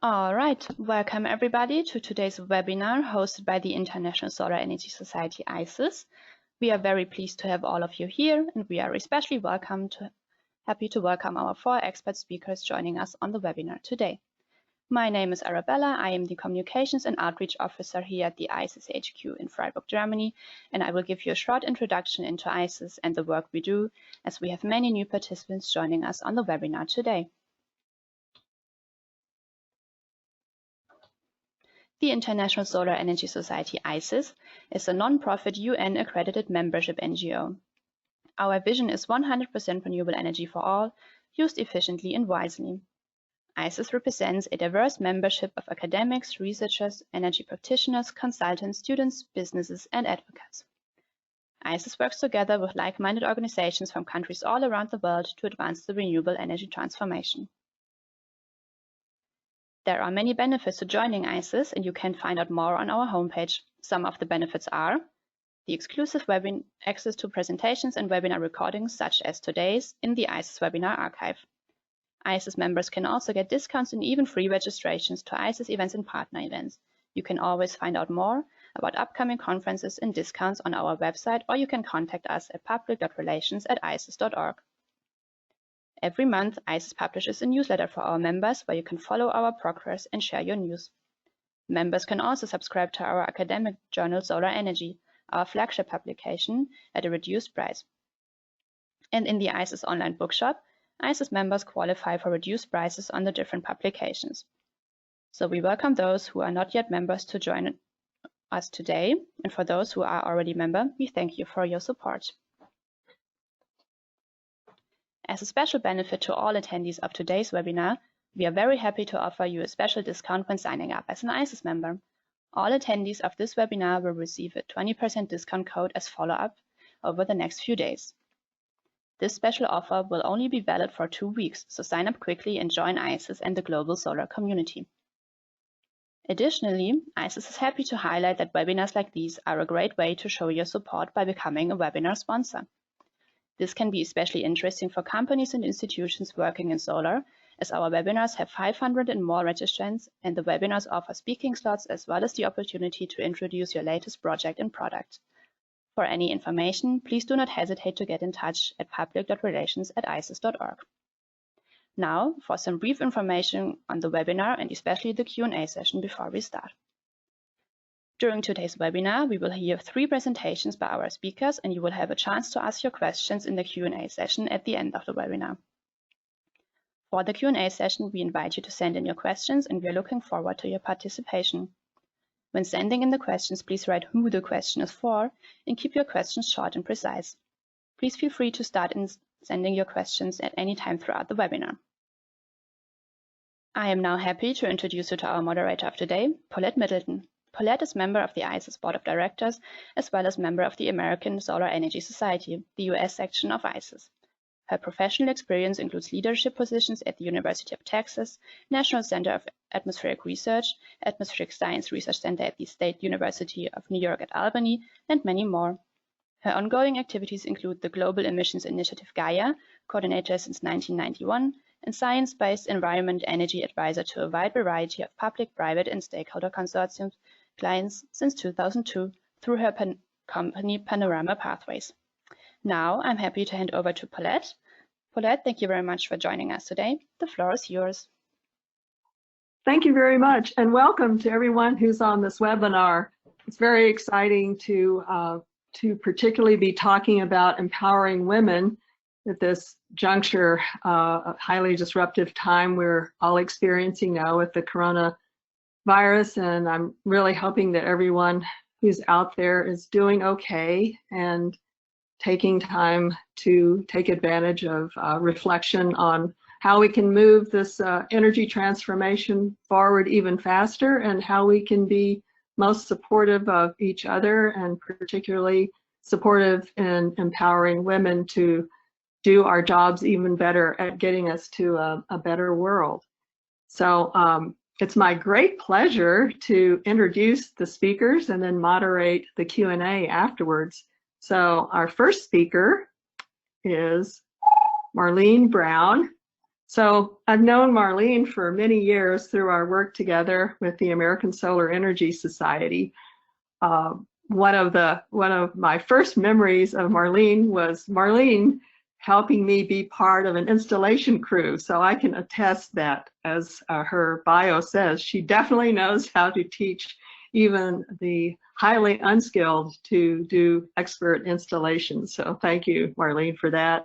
All right, welcome everybody to today's webinar hosted by the International Solar Energy Society ISES. We are very pleased to have all of you here, and we are especially happy to welcome our 4 expert speakers joining us on the webinar today. My name is Arabella. I am the Communications and Outreach Officer here at the ISES HQ in Freiburg, Germany, and I will give you a short introduction into ISES and the work we do, as we have many new participants joining us on the webinar today. The International Solar Energy Society ISES is a non-profit UN-accredited membership NGO. Our vision is 100% renewable energy for all, used efficiently and wisely. ISES represents a diverse membership of academics, researchers, energy practitioners, consultants, students, businesses, and advocates. ISES works together with like-minded organizations from countries all around the world to advance the renewable energy transformation. There are many benefits to joining ISES, and you can find out more on our homepage. Some of the benefits are the exclusive access to presentations and webinar recordings, such as today's, in the ISES webinar archive. ISES members can also get discounts and even free registrations to ISES events and partner events. You can always find out more about upcoming conferences and discounts on our website, or you can contact us at public.relations@ises.org. Every month, ISES publishes a newsletter for our members where you can follow our progress and share your news. Members can also subscribe to our academic journal Solar Energy, our flagship publication, at a reduced price. And in the ISES online bookshop, ISES members qualify for reduced prices on the different publications. So we welcome those who are not yet members to join us today, and for those who are already members, we thank you for your support. As a special benefit to all attendees of today's webinar, we are very happy to offer you a special discount when signing up as an ISES member. All attendees of this webinar will receive a 20% discount code as follow-up over the next few days. This special offer will only be valid for 2 weeks, so sign up quickly and join ISES and the global solar community. Additionally, ISES is happy to highlight that webinars like these are a great way to show your support by becoming a webinar sponsor. This can be especially interesting for companies and institutions working in solar, as our webinars have 500 and more registrants, and the webinars offer speaking slots as well as the opportunity to introduce your latest project and product. For any information, please do not hesitate to get in touch at public.relations@ises.org. Now, for some brief information on the webinar and especially the Q&A session before we start. During today's webinar, we will hear 3 presentations by our speakers, and you will have a chance to ask your questions in the Q&A session at the end of the webinar. For the Q&A session, we invite you to send in your questions, and we are looking forward to your participation. When sending in the questions, please write who the question is for and keep your questions short and precise. Please feel free to start in sending your questions at any time throughout the webinar. I am now happy to introduce you to our moderator of today, Paulette Middleton. Paulette is member of the ISES Board of Directors, as well as member of the American Solar Energy Society, the US section of ISES. Her professional experience includes leadership positions at the University of Texas, National Center of Atmospheric Research, Atmospheric Science Research Center at the State University of New York at Albany, and many more. Her ongoing activities include the Global Emissions Initiative Gaia, coordinator since 1991, and science-based environment energy advisor to a wide variety of public, private, and stakeholder consortiums clients since 2002 through her company Panorama Pathways. Now I'm happy to hand over to Paulette. Paulette, thank you very much for joining us today. The floor is yours. Thank you very much, and welcome to everyone who's on this webinar. It's very exciting to particularly be talking about empowering women at this juncture, a highly disruptive time we're all experiencing now with the coronavirus, and I'm really hoping that everyone who's out there is doing okay and taking time to take advantage of reflection on how we can move this energy transformation forward even faster, and how we can be most supportive of each other, and particularly supportive in empowering women to do our jobs even better at getting us to a better world. So it's my great pleasure to introduce the speakers and then moderate the Q&A afterwards. So our first speaker is Marlene Brown. So I've known Marlene for many years through our work together with the American Solar Energy Society. One of my first memories of Marlene was Marlene helping me be part of an installation crew. So I can attest that, as her bio says, she definitely knows how to teach even the highly unskilled to do expert installations. So thank you, Marlene, for that.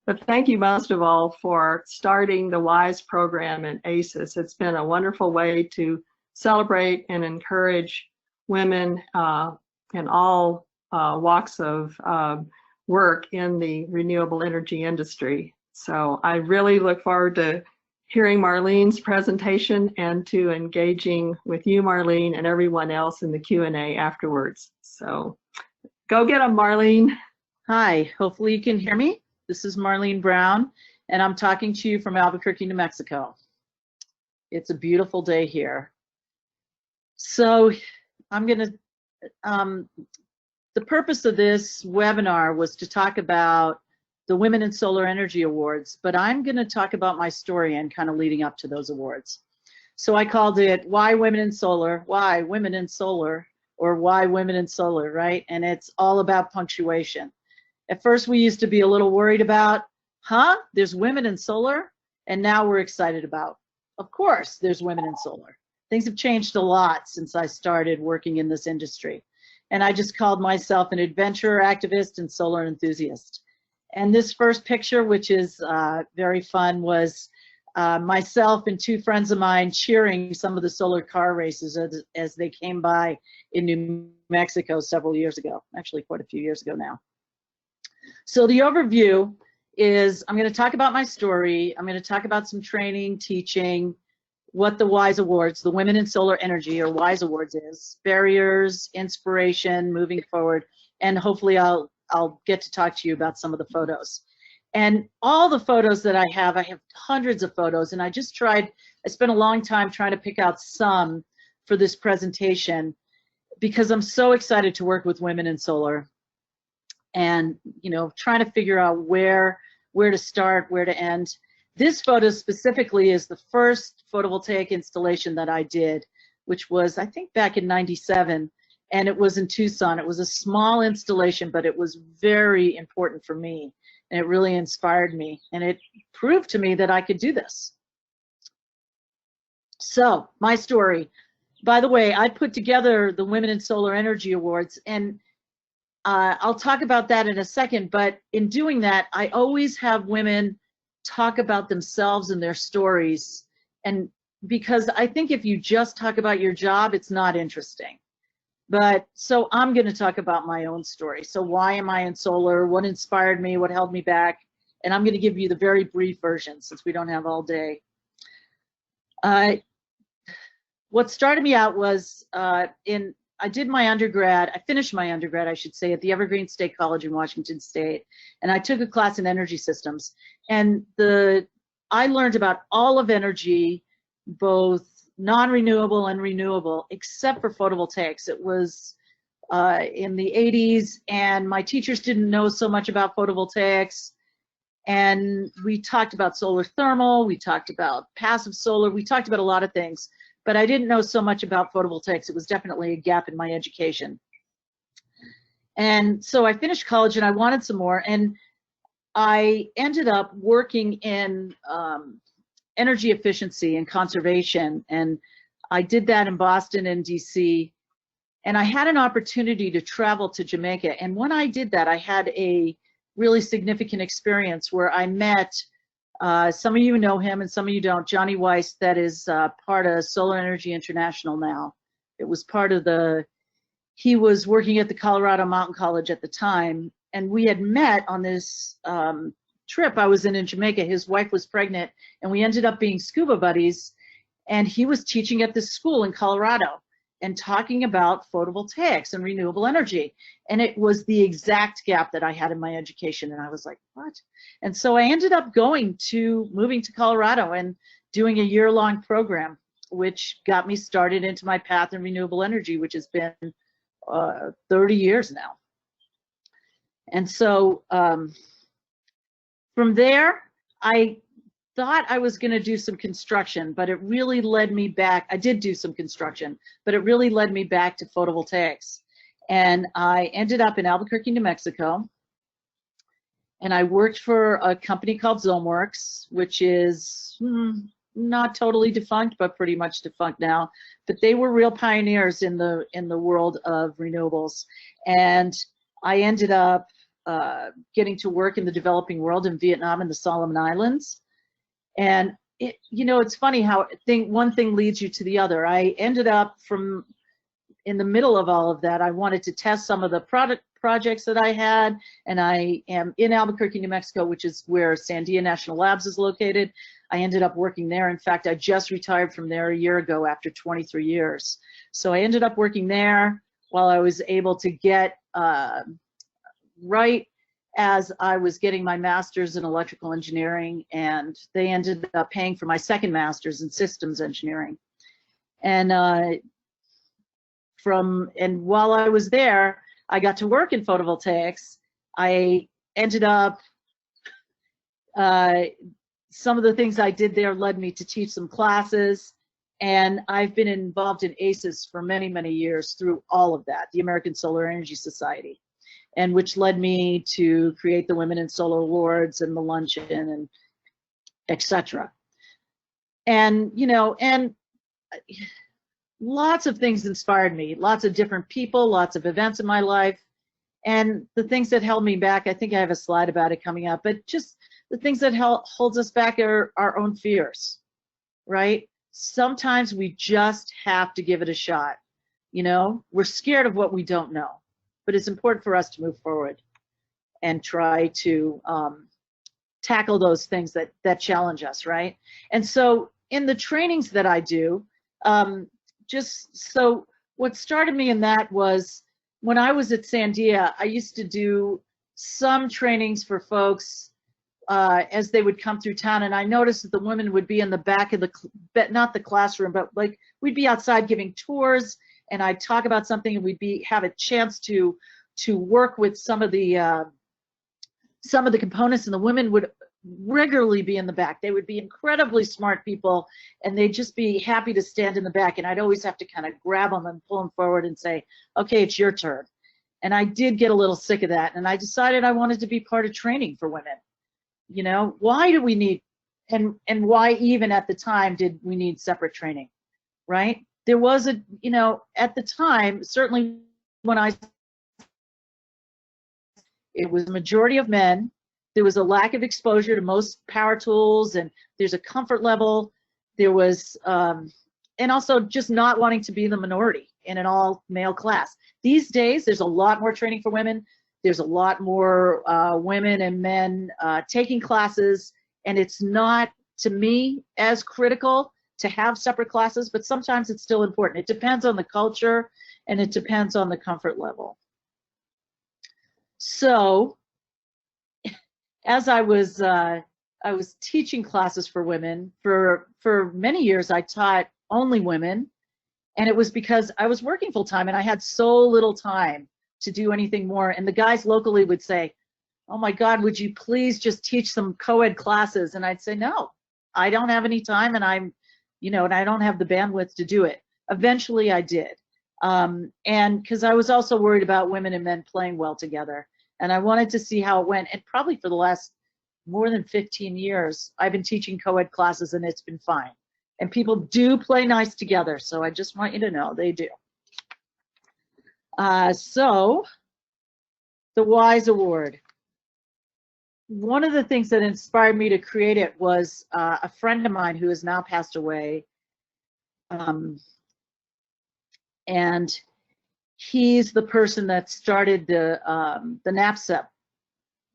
But thank you most of all for starting the WISE program in ISES. It's been a wonderful way to celebrate and encourage women in all walks of work in the renewable energy industry. So I really look forward to hearing Marlene's presentation and to engaging with you, Marlene, and everyone else in the Q&A afterwards. So go get them, Marlene. Hi, hopefully you can hear me. This is Marlene Brown, and I'm talking to you from Albuquerque, New Mexico. It's a beautiful day here. So I'm going to, the purpose of this webinar was to talk about the Women in Solar Energy Awards, but I'm going to talk about my story and kind of leading up to those awards. So I called it Why Women in Solar, Why Women in Solar, or Why Women in Solar, right? And it's all about punctuation. At first, we used to be a little worried about, there's women in solar? And now we're excited about, of course, there's women in solar. Things have changed a lot since I started working in this industry. And I just called myself an adventurer, activist, and solar enthusiast. And this first picture, which is very fun, was myself and two friends of mine cheering some of the solar car races as they came by in New Mexico several years ago, actually quite a few years ago now. So the overview is I'm going to talk about my story. I'm going to talk about some training, teaching, what the WISE Awards, the Women in Solar Energy or WISE Awards is, barriers, inspiration, moving forward, and hopefully I'll get to talk to you about some of the photos. And all the photos that I have hundreds of photos, and I spent a long time trying to pick out some for this presentation because I'm so excited to work with women in solar. And trying to figure out where to start, where to end. This photo specifically is the first photovoltaic installation that I did, which was, I think, back in '97, and it was in Tucson. It was a small installation, but it was very important for me, and it really inspired me, and it proved to me that I could do this. So, my story. By the way, I put together the Women in Solar Energy Awards, and I'll talk about that in a second, but in doing that, I always have women talk about themselves and their stories. And because I think if you just talk about your job, it's not interesting. But so I'm going to talk about my own story. So why am I in solar? What inspired me? What held me back? And I'm going to give you the very brief version since we don't have all day. What started me out was I did my undergrad, I finished my undergrad, I should say, at the Evergreen State College in Washington State, and I took a class in energy systems. And I learned about all of energy, both non-renewable and renewable, except for photovoltaics. It was in the 80s, and my teachers didn't know so much about photovoltaics. And we talked about solar thermal, we talked about passive solar, we talked about a lot of things. But I didn't know so much about photovoltaics. It was definitely a gap in my education. And so I finished college and I wanted some more. And I ended up working in energy efficiency and conservation. And I did that in Boston and DC. And I had an opportunity to travel to Jamaica. And when I did that, I had a really significant experience where I met some of you know him and some of you don't. Johnny Weiss, that is part of Solar Energy International now. It was part of he was working at the Colorado Mountain College at the time, and we had met on this trip I was in Jamaica. His wife was pregnant, and we ended up being scuba buddies, and he was teaching at this school in Colorado and talking about photovoltaics and renewable energy. And it was the exact gap that I had in my education. And I was like, what? And so I ended up moving to Colorado and doing a year-long program, which got me started into my path in renewable energy, which has been 30 years now. And so from there, I thought I was going to do some construction, but it really led me back. I did do some construction, but it really led me back to photovoltaics. And I ended up in Albuquerque, New Mexico. And I worked for a company called Zomeworks, which is not totally defunct, but pretty much defunct now. But they were real pioneers in the world of renewables. And I ended up getting to work in the developing world in Vietnam and the Solomon Islands. And it's funny how one thing leads you to the other. I ended up in the middle of all of that. I wanted to test some of the projects that I had, and I am in Albuquerque, New Mexico, which is where Sandia National Labs is located. I ended up working there. In fact, I just retired from there a year ago after 23 years. So I ended up working there while I was able to get, right as I was getting my master's in electrical engineering, and they ended up paying for my second master's in systems engineering. And while I was there, I got to work in photovoltaics. I ended up, some of the things I did there led me to teach some classes, and I've been involved in ISES for many, many years through all of that, the American Solar Energy Society, and which led me to create the Women in Solar Awards and the luncheon and etc. And, and lots of things inspired me, lots of different people, lots of events in my life. And the things that held me back, I think I have a slide about it coming up, but just the things that holds us back are our own fears, right? Sometimes we just have to give it a shot. We're scared of what we don't know, but it's important for us to move forward and try to tackle those things that challenge us, right? And so in the trainings that I do, so what started me in that was when I was at Sandia, I used to do some trainings for folks as they would come through town, and I noticed that the women would be in the back of not the classroom, but like we'd be outside giving tours, and I'd talk about something, and we'd have a chance to work with some of the components, and the women would regularly be in the back. They would be incredibly smart people, and they'd just be happy to stand in the back, and I'd always have to kind of grab them and pull them forward and say, okay, it's your turn. And I did get a little sick of that, and I decided I wanted to be part of training for women. Why do we need, and why even at the time did we need separate training, right? There was at the time, certainly when it was a majority of men. There was a lack of exposure to most power tools, and there's a comfort level. There was, and also just not wanting to be the minority in an all-male class. These days, there's a lot more training for women. There's a lot more women and men taking classes, and it's not, to me, as critical to have separate classes, but sometimes it's still important. It depends on the culture, and it depends on the comfort level. So, as I was teaching classes for women for many years, I taught only women, and it was because I was working full time and I had so little time to do anything more. And the guys locally would say, "Oh my God, would you please just teach some co-ed classes?" And I'd say, "No, I don't have any time, and and I don't have the bandwidth to do it." Eventually, I did, and because I was also worried about women and men playing well together. And I wanted to see how it went. And probably for the last more than 15 years, I've been teaching co-ed classes, and it's been fine. And people do play nice together. So I just want you to know they do. So the WISE Award. One of the things that inspired me to create it was a friend of mine who has now passed away. And he's the person that started the NAPCEP,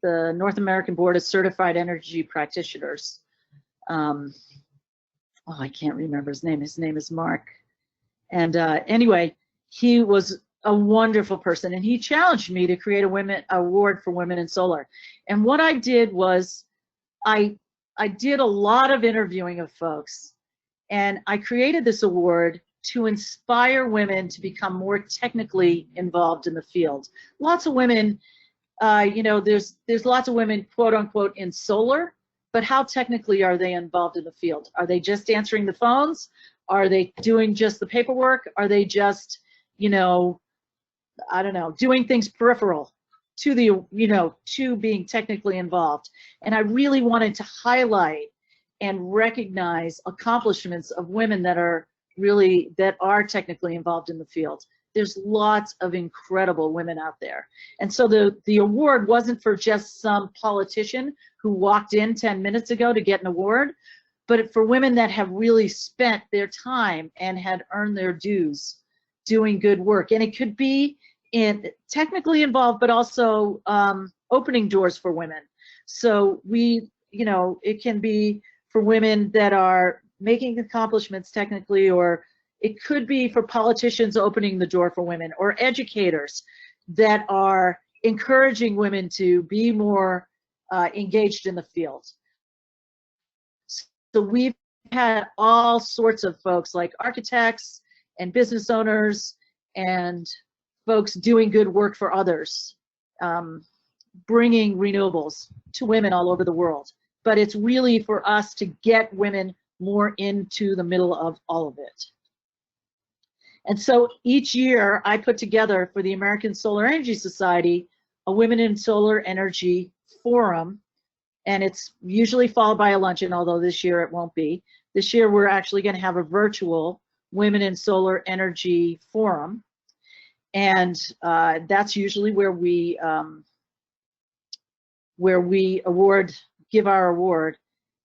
the North American Board of Certified Energy Practitioners. I can't remember his name. His name is Mark. And anyway, he was a wonderful person, and he challenged me to create a award for women in solar. And what I did was I did a lot of interviewing of folks, and I created this award to inspire women to become more technically involved in the field. Lots of women, there's lots of women, quote unquote, in solar, but how technically are they involved in the field? Are they just answering the phones? Are they doing just the paperwork? Are they just, you know, I don't know, doing things peripheral to the, you know, to being technically involved? And I really wanted to highlight and recognize accomplishments of women that are technically involved in the field. There's lots of incredible women out there. And so the award wasn't for just some politician who walked in 10 minutes ago to get an award, but for women that have really spent their time and had earned their dues doing good work. And it could be technically involved, but also opening doors for women. So it can be for women that are making accomplishments technically, or it could be for politicians opening the door for women, or educators that are encouraging women to be more engaged in the field. So we've had all sorts of folks like architects and business owners and folks doing good work for others, bringing renewables to women all over the world. But it's really for us to get women more into the middle of all of it. And so each year I put together for the American Solar Energy Society a Women in Solar Energy Forum, and it's usually followed by a luncheon, although this year it won't be. This year we're actually going to have a virtual Women in Solar Energy Forum, and that's usually where we give our award.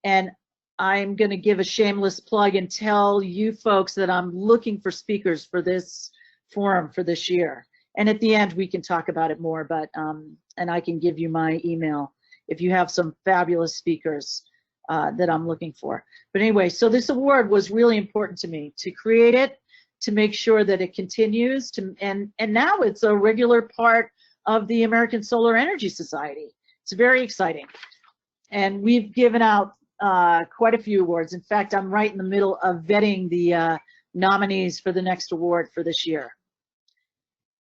And I'm going to give a shameless plug and tell you folks that I'm looking for speakers for this forum for this year. And at the end, we can talk about it more, but and I can give you my email if you have some fabulous speakers that I'm looking for. But anyway, so this award was really important to me to create it, to make sure that it continues, and now it's a regular part of the American Solar Energy Society. It's very exciting. And we've given out quite a few awards. In fact, I'm right in the middle of vetting the nominees for the next award for this year.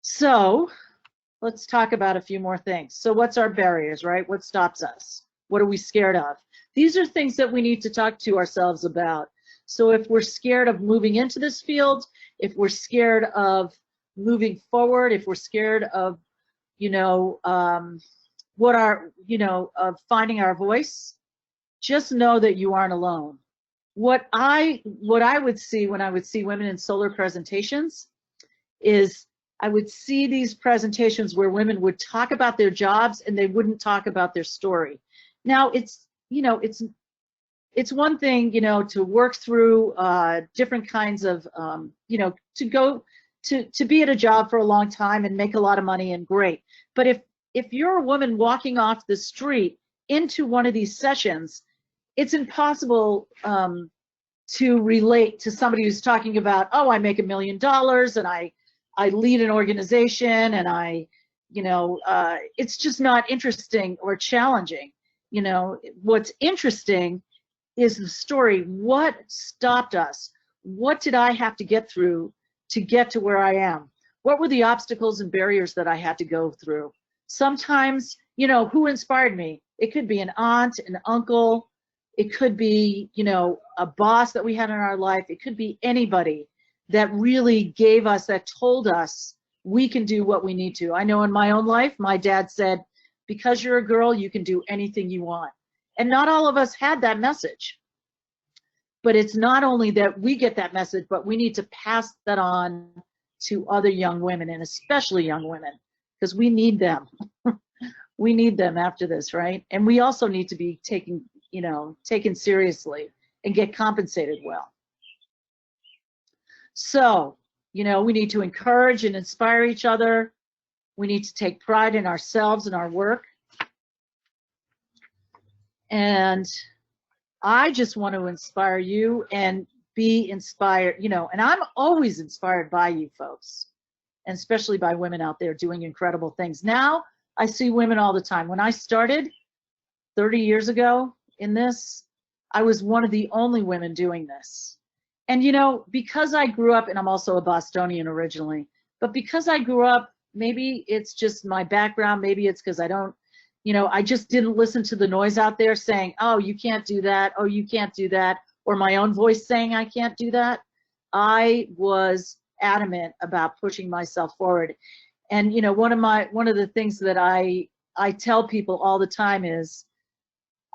So let's talk about a few more things. So what's our barriers, right? What stops us? What are we scared of? These are things that we need to talk to ourselves about. So if we're scared of moving into this field, if we're scared of moving forward, if we're scared of, of finding our voice, just know that you aren't alone. What I would see when I would see women in solar presentations is I would see these presentations where women would talk about their jobs and they wouldn't talk about their story. Now it's one thing, to work through different kinds of, to be at a job for a long time and make a lot of money, and great. But if you're a woman walking off the street into one of these sessions, it's impossible to relate to somebody who's talking about, oh, I make $1 million and I lead an organization and it's just not interesting or challenging. What's interesting is the story. What stopped us? What did I have to get through to get to where I am? What were the obstacles and barriers that I had to go through? Sometimes, who inspired me? It could be an aunt, an uncle. It could be, a boss that we had in our life. It could be anybody that really gave us, that told us we can do what we need to. I know in my own life, my dad said, because you're a girl, you can do anything you want. And not all of us had that message. But it's not only that we get that message, but we need to pass that on to other young women, and especially young women, because we need them. We need them after this, right? And we also need to be taken seriously and get compensated well. So, we need to encourage and inspire each other. We need to take pride in ourselves and our work. And I just want to inspire you and be inspired, and I'm always inspired by you folks, and especially by women out there doing incredible things. Now, I see women all the time. When I started 30 years ago in this, I was one of the only women doing this. And because I grew up, and I'm also a Bostonian originally, but because I grew up, maybe it's just my background, maybe it's because I don't, you know, I just didn't listen to the noise out there saying, oh, you can't do that, oh, you can't do that, or my own voice saying I can't do that. I was adamant about pushing myself forward. And you know, one of the things that I tell people all the time is,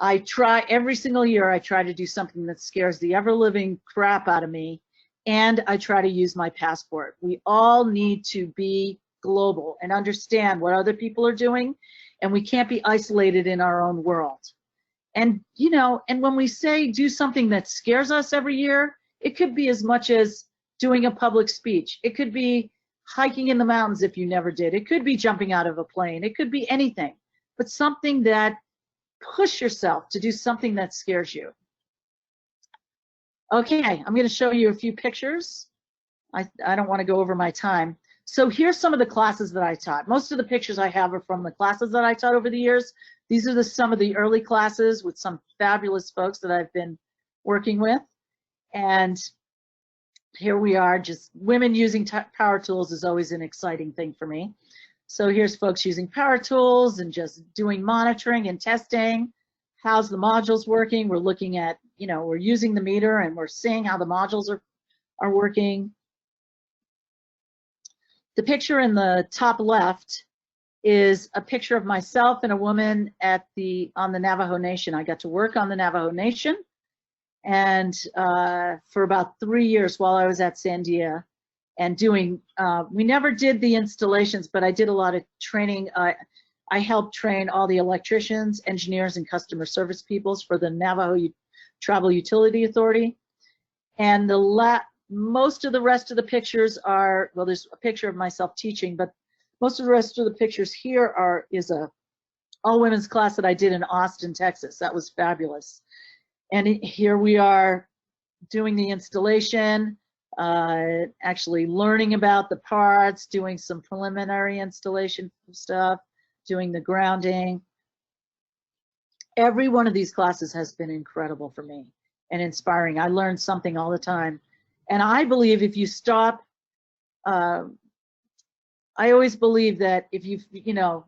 I try every single year, I try to do something that scares the ever-living crap out of me, and I try to use my passport. We all need to be global and understand what other people are doing, and we can't be isolated in our own world. And you know, and when we say do something that scares us every year, it could be as much as doing a public speech. It could be hiking in the mountains if you never did. It could be jumping out of a plane. It could be anything, but something that push yourself to do something that scares you. Okay, I'm going to show you a few pictures. I don't want to go over my time. So here's some of the classes that I taught. Most of the pictures I have are from the classes that I taught over the years. These are some of the early classes with some fabulous folks that I've been working with. And here we are, just women using power tools is always an exciting thing for me. So here's folks using power tools and just doing monitoring and testing. How's the modules working? We're looking at, you know, we're using the meter and we're seeing how the modules are working. The picture in the top left is a picture of myself and a woman on the Navajo Nation. I got to work on the Navajo Nation, and for about 3 years while I was at Sandia, and doing, we never did the installations, but I did a lot of training. I helped train all the electricians, engineers, and customer service peoples for the Navajo Tribal Utility Authority. And most of the rest of the pictures are, well, there's a picture of myself teaching, but most of the rest of the pictures here is a all-women's class that I did in Austin, Texas. That was fabulous. And here we are doing the installation, actually learning about the parts, doing some preliminary installation stuff, doing the grounding. Every one of these classes has been incredible for me and inspiring. I learned something all the time. And I believe if you stop, I always believe that if you know,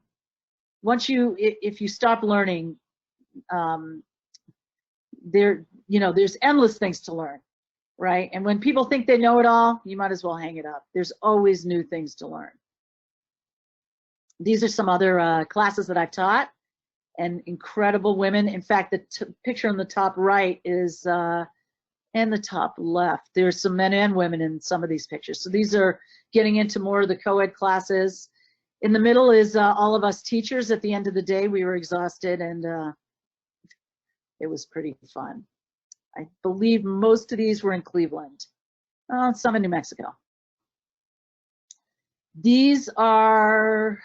if you stop learning, there's endless things to learn, right? And when people think they know it all, you might as well hang it up. There's always new things to learn. These are some other classes that I've taught, and incredible women. In fact, the picture on the top right is, and the top left, there's some men and women in some of these pictures. So these are getting into more of the co-ed classes. In the middle is all of us teachers. At the end of the day, we were exhausted, and it was pretty fun. I believe most of these were in Cleveland, some in New Mexico. These are,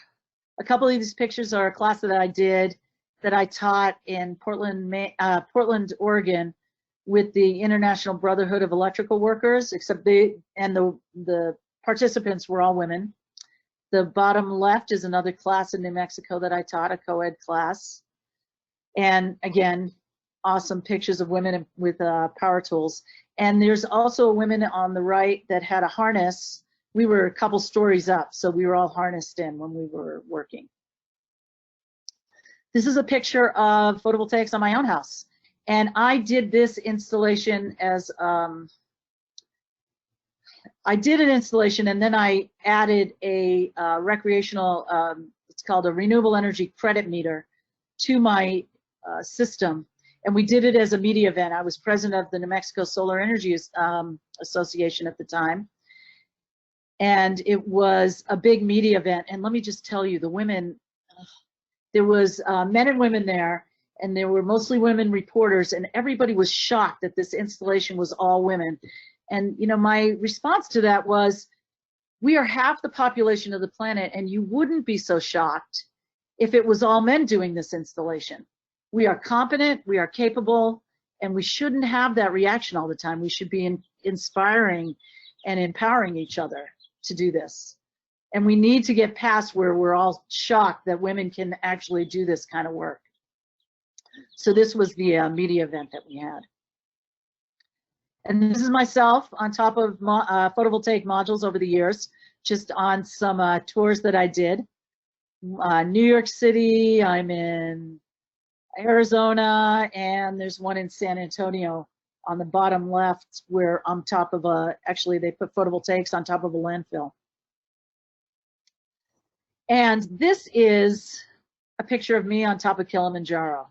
a couple of these pictures are a class that I did, that I taught in Portland, Oregon, with the International Brotherhood of Electrical Workers, except the participants were all women. The bottom left is another class in New Mexico that I taught, a co-ed class. And again, awesome pictures of women with power tools. And there's also women on the right that had a harness. We were a couple stories up, so we were all harnessed in when we were working. This is a picture of photovoltaics on my own house. And I did this installation as, I did an installation and then I added a recreational, it's called a renewable energy credit meter to my system. And we did it as a media event. I was president of the New Mexico Solar Energy Association at the time. And it was a big media event. And let me just tell you, the women, there was men and women there, and there were mostly women reporters, and everybody was shocked that this installation was all women. And you know, my response to that was, we are half the population of the planet, and you wouldn't be so shocked if it was all men doing this installation. We are competent, we are capable, and we shouldn't have that reaction all the time. We should be inspiring and empowering each other to do this. And we need to get past where we're all shocked that women can actually do this kind of work. So this was the media event that we had. And this is myself on top of photovoltaic modules over the years, just on some tours that I did. New York City, I'm in Arizona, and there's one in San Antonio on the bottom left where on top of actually they put photovoltaics on top of a landfill. And this is a picture of me on top of Kilimanjaro.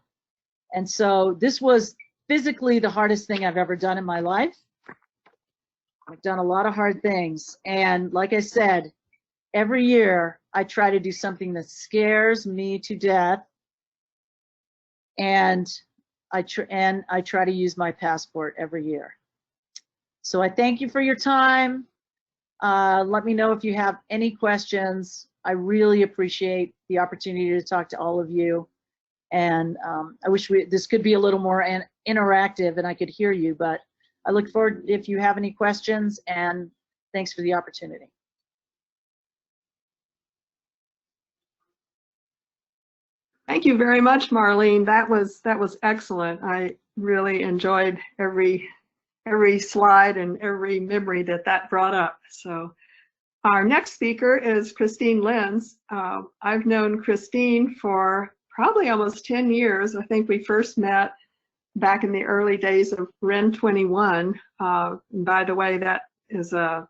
And so this was physically the hardest thing I've ever done in my life. I've done a lot of hard things. And like I said, every year I try to do something that scares me to death. And I try to use my passport every year. So I thank you for your time. Let me know if you have any questions. I really appreciate the opportunity to talk to all of you. And I wish this could be a little more interactive and I could hear you, but I look forward if you have any questions, and thanks for the opportunity. Thank you very much, Marlene. That was excellent. I really enjoyed every slide and every memory that brought up. So our next speaker is Christine Lenz. I've known Christine for probably almost 10 years. I think we first met back in the early days of REN 21. By the way, that is a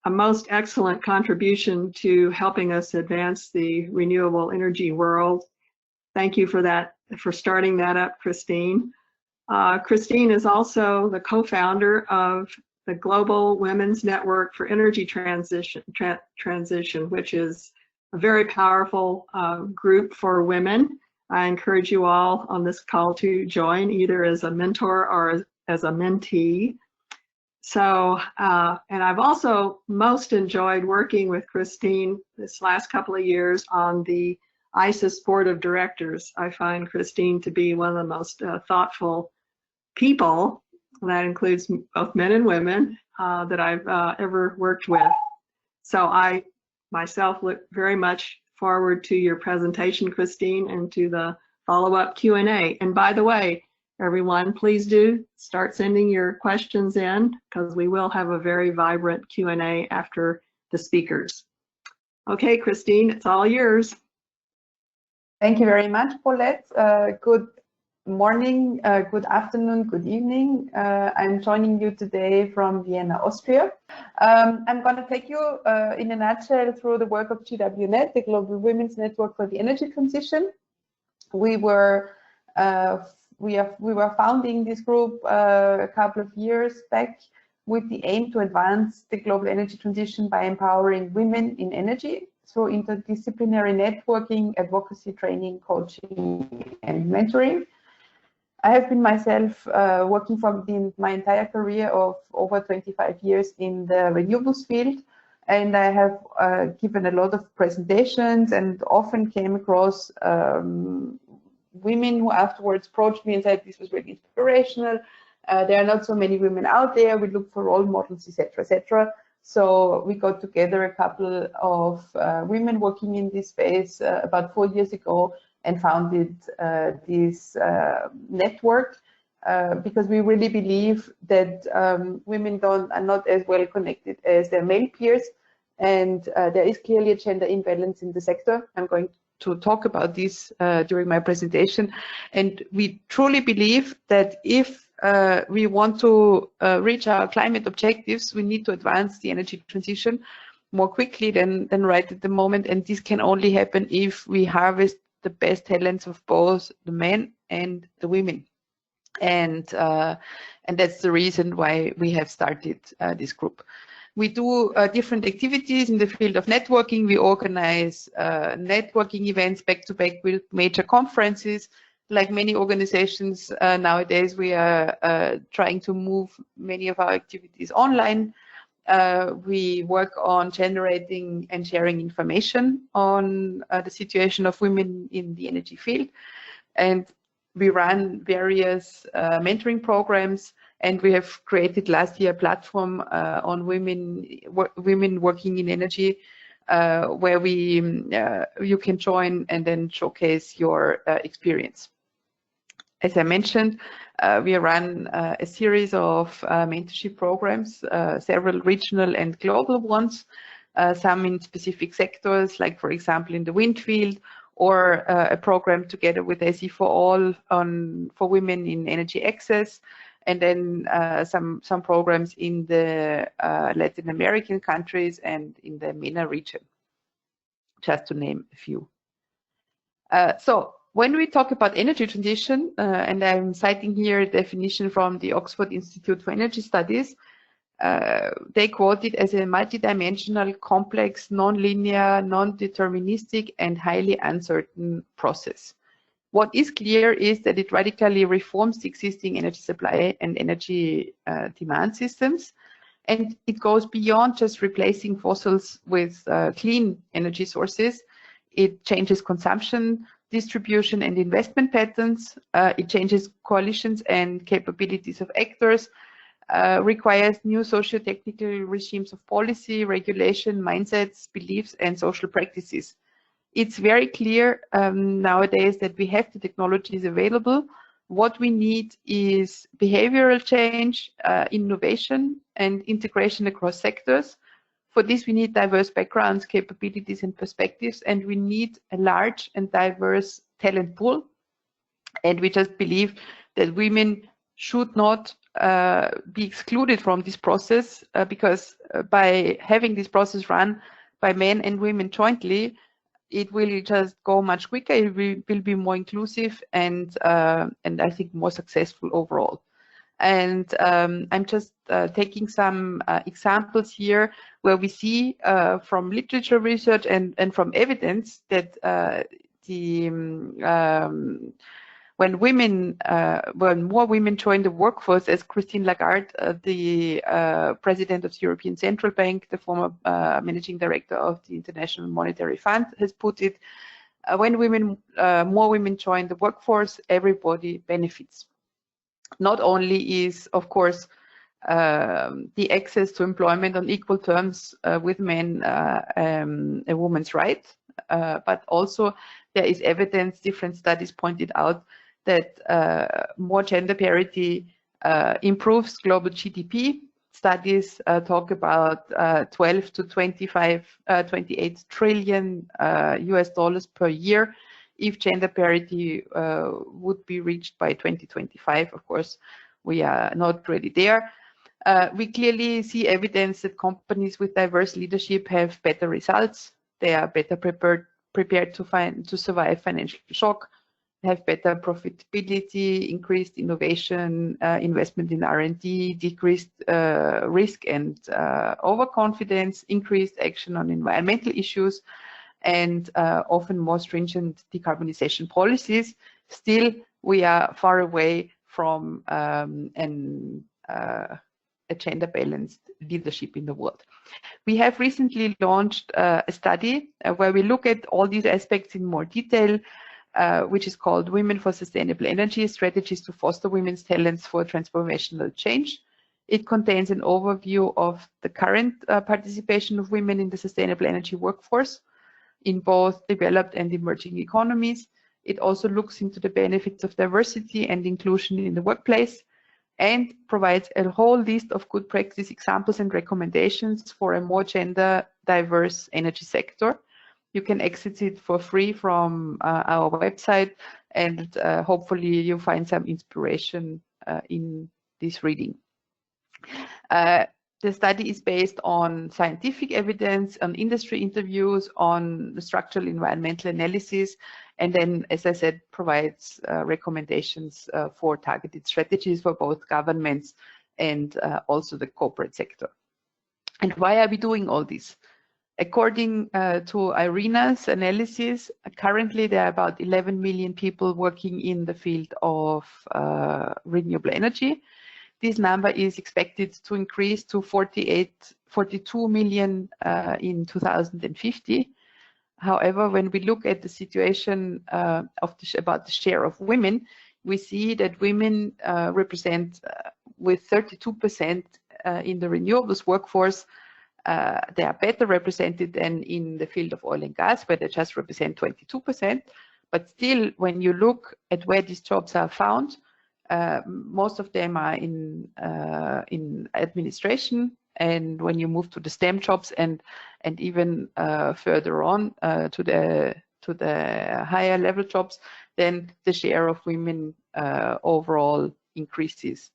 most excellent contribution to helping us advance the renewable energy world. Thank you for that, for starting that up, Christine. Christine is also the co-founder of the Global Women's Network for Energy Transition, which is a very powerful group for women. I encourage you all on this call to join either as a mentor or as a mentee. So, and I've also most enjoyed working with Christine this last couple of years on the ISES Board of Directors. I find Christine to be one of the most thoughtful people, that includes both men and women, that I've ever worked with. So I myself look very much forward to your presentation, Christine, and to the follow-up Q&A. And by the way, everyone, please do start sending your questions in, because we will have a very vibrant Q&A after the speakers. Okay, Christine, it's all yours. Thank you very much, Paulette. Good morning, good afternoon, good evening. I'm joining you today from Vienna, Austria. I'm going to take you in a nutshell through the work of GWNet, the Global Women's Network for the Energy Transition. We were founding this group a couple of years back with the aim to advance the global energy transition by empowering women in energy through interdisciplinary networking, advocacy, training, coaching, and mentoring. I have been myself working for my entire career of over 25 years in the renewables field, and I have given a lot of presentations and often came across women who afterwards approached me and said this was really inspirational. There are not so many women out there. We look for role models, etc., etc. So we got together a couple of women working in this space about 4 years ago and founded this network because we really believe that women are not as well connected as their male peers, and there is clearly a gender imbalance in the sector. I'm going to talk about this during my presentation, and we truly believe that if we want to reach our climate objectives, we need to advance the energy transition more quickly than right at the moment, and this can only happen if we harvest the best talents of both the men and the women, and that's the reason why we have started this group. We do different activities in the field of networking. We organize networking events back-to-back with major conferences. Like many organizations nowadays, we are trying to move many of our activities online. We work on generating and sharing information on the situation of women in the energy field. And we run various mentoring programs, and we have created last year a platform on women working in energy, where you can join and then showcase your experience. As I mentioned, we run a series of mentorship programs, several regional and global ones. some in specific sectors, like for example in the wind field, or a program together with SE for All for women in energy access, and then some programs in the Latin American countries and in the MENA region, just to name a few. So when we talk about energy transition, and I'm citing here a definition from the Oxford Institute for Energy Studies, they quote it as a multidimensional, complex, non-linear, non-deterministic, and highly uncertain process. What is clear is that it radically reforms the existing energy supply and energy demand systems, and it goes beyond just replacing fossils with clean energy sources. It changes consumption, distribution, and investment patterns. It changes coalitions and capabilities of actors, requires new socio-technical regimes of policy, regulation, mindsets, beliefs, and social practices. It's very clear nowadays that we have the technologies available. What we need is behavioral change, innovation, and integration across sectors. For this, we need diverse backgrounds, capabilities, and perspectives, and we need a large and diverse talent pool. And we just believe that women should not be excluded from this process, because by having this process run by men and women jointly, it will just go much quicker. It will be more inclusive and I think more successful overall. And I'm just taking some examples here where we see from literature research and from evidence that when more women join the workforce, as Christine Lagarde, the president of the European Central Bank, the former managing director of the International Monetary Fund, has put it, when more women join the workforce, everybody benefits. Not only is, of course, the access to employment on equal terms with men a woman's right, but also there is evidence, different studies pointed out, that more gender parity improves global GDP. Studies talk about 12 to 28 trillion US dollars per year if gender parity would be reached by 2025. Of course, we are not ready there. We clearly see evidence that companies with diverse leadership have better results. They are better prepared to survive financial shock, have better profitability, increased innovation, investment in R&D, decreased risk and overconfidence, increased action on environmental issues, and often more stringent decarbonization policies. Still, we are far away from a gender-balanced leadership in the world. We have recently launched a study where we look at all these aspects in more detail, which is called Women for Sustainable Energy, Strategies to Foster Women's Talents for Transformational Change. It contains an overview of the current participation of women in the sustainable energy workforce in both developed and emerging economies. It also looks into the benefits of diversity and inclusion in the workplace, and provides a whole list of good practice examples and recommendations for a more gender diverse energy sector. You can access it for free from our website, and hopefully you find some inspiration in this reading. The study is based on scientific evidence, on industry interviews, on structural environmental analysis, and then, as I said, provides recommendations for targeted strategies for both governments and also the corporate sector. And why are we doing all this? According to IRENA's analysis, currently there are about 11 million people working in the field of renewable energy. This number is expected to increase to 42 million in 2050. However, when we look at the situation about the share of women, we see that women represent with 32% in the renewables workforce. They are better represented than in the field of oil and gas, where they just represent 22%. But still, when you look at where these jobs are found, most of them are in administration and when you move to the STEM jobs and even further on to the higher level jobs, then the share of women overall decreases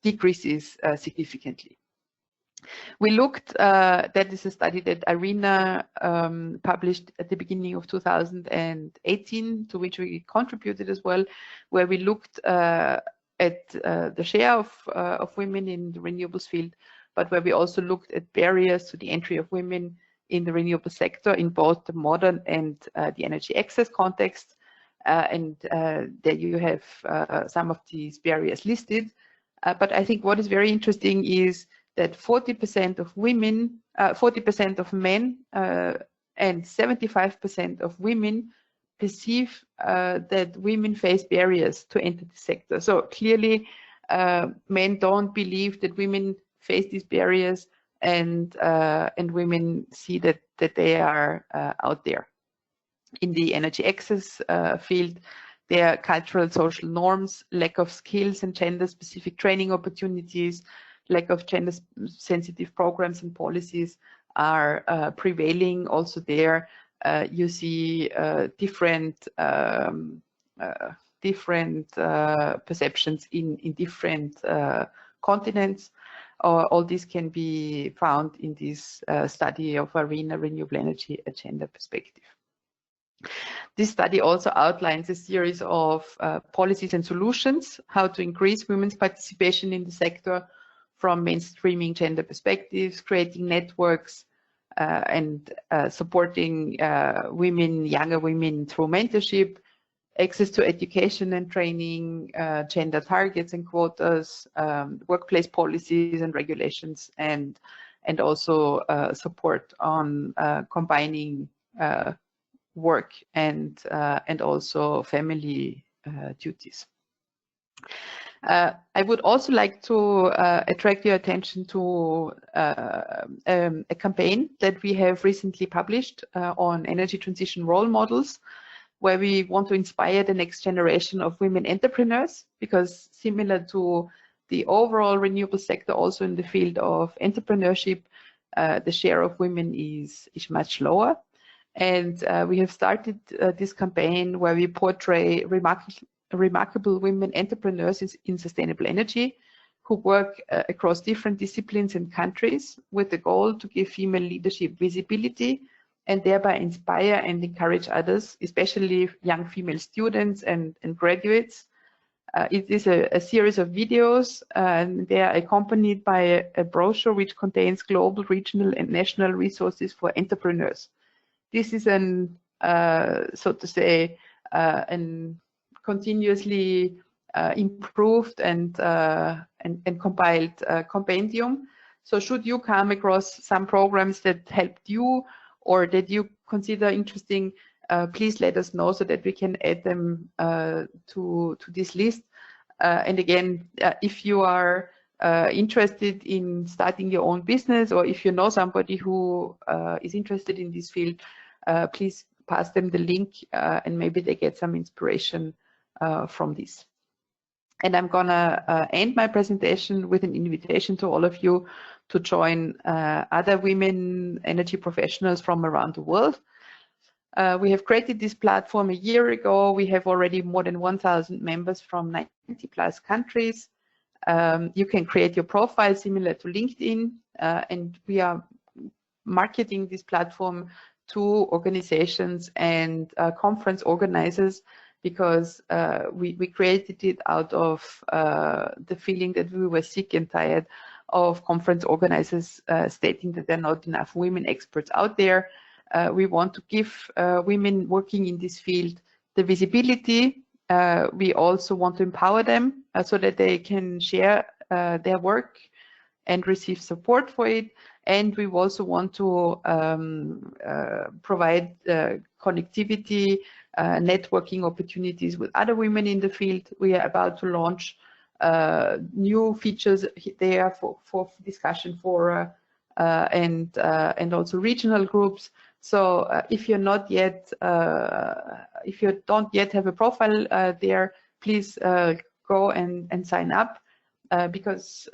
significantly. We looked, that is a study that Irina published at the beginning of 2018, to which we contributed as well, where we looked at the share of women in the renewables field, but where we also looked at barriers to the entry of women in the renewable sector in both the modern and the energy access context. And there you have some of these barriers listed. But I think what is very interesting is that 40% of women, 40% of men, and 75% of women perceive that women face barriers to enter the sector. So clearly, men don't believe that women face these barriers, and women see that they are out there. In the energy access field, there are cultural social norms, lack of skills and gender-specific training opportunities, lack of gender-sensitive programs and policies are prevailing. Also there, you see different perceptions in different continents. All this can be found in this study of Irina Renewable Energy Agenda Perspective. This study also outlines a series of policies and solutions, how to increase women's participation in the sector, from mainstreaming gender perspectives, creating networks, and supporting women, younger women through mentorship, access to education and training, gender targets and quotas, workplace policies and regulations, and also support on combining work and also family duties. I would also like to attract your attention to a campaign that we have recently published on energy transition role models, where we want to inspire the next generation of women entrepreneurs, because similar to the overall renewable sector, also in the field of entrepreneurship, the share of women is much lower. And we have started this campaign where we portray remarkable women entrepreneurs in sustainable energy who work across different disciplines and countries, with the goal to give female leadership visibility and thereby inspire and encourage others, especially young female students and graduates. It is a series of videos, and they are accompanied by a brochure which contains global, regional and national resources for entrepreneurs. This is an, so to say, an continuously improved and compiled compendium. So should you come across some programs that helped you or that you consider interesting, please let us know so that we can add them to this list. And again, if you are interested in starting your own business, or if you know somebody who is interested in this field, please pass them the link and maybe they get some inspiration from this. And I'm gonna end my presentation with an invitation to all of you to join other women energy professionals from around the world. We have created this platform a year ago. We have already more than 1,000 members from 90+ countries. You can create your profile similar to LinkedIn, and we are marketing this platform to organizations and conference organizers, because we created it out of the feeling that we were sick and tired of conference organizers stating that there are not enough women experts out there. We want to give women working in this field the visibility. We also want to empower them so that they can share their work and receive support for it. And we also want to provide connectivity, networking opportunities with other women in the field. We are about to launch new features there for discussion fora and also regional groups. So if you're not yet, if you don't yet have a profile there, please go and sign up, because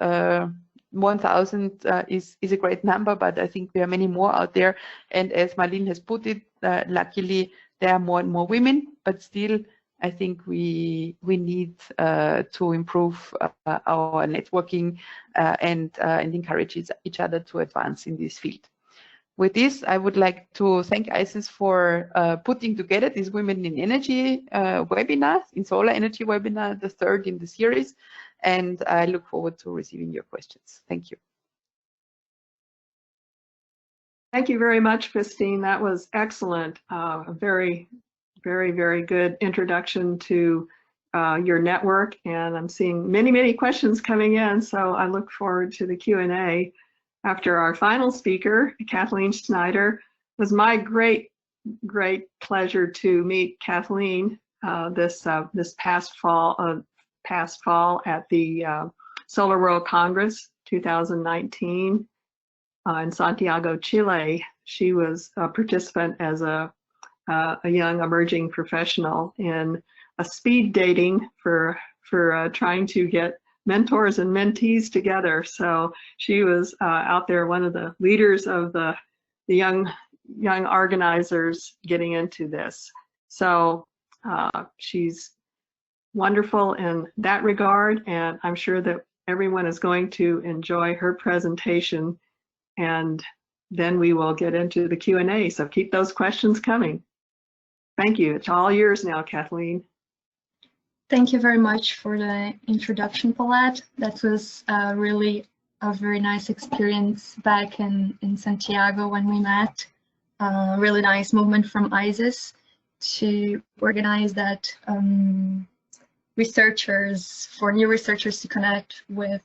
1,000 is a great number, but I think there are many more out there. And as Marlene has put it, luckily there are more and more women, but still I think we need to improve our networking and encourage each other to advance in this field. With this, I would like to thank ISES for putting together this Women in Energy webinar, in solar energy webinar, the third in the series, and I look forward to receiving your questions. Thank you. Thank you very much, Christine. That was excellent. A very, very good introduction to your network, and I'm seeing many questions coming in, so I look forward to the Q&A. After our final speaker, Kathleen Schneider, it was my great pleasure to meet Kathleen this past fall at the Solar World Congress 2019 in Santiago, Chile. She was a participant as a young emerging professional in a speed dating for trying to get mentors and mentees together. So she was out there, one of the leaders of the young organizers getting into this. So she's wonderful in that regard, and I'm sure that everyone is going to enjoy her presentation, and then we will get into the Q&A. So keep those questions coming. Thank you. It's all yours now, Kathleen. Thank you very much for the introduction, Paulette. That was really a very nice experience back in Santiago when we met. Really nice movement from ISES to organize that new researchers to connect with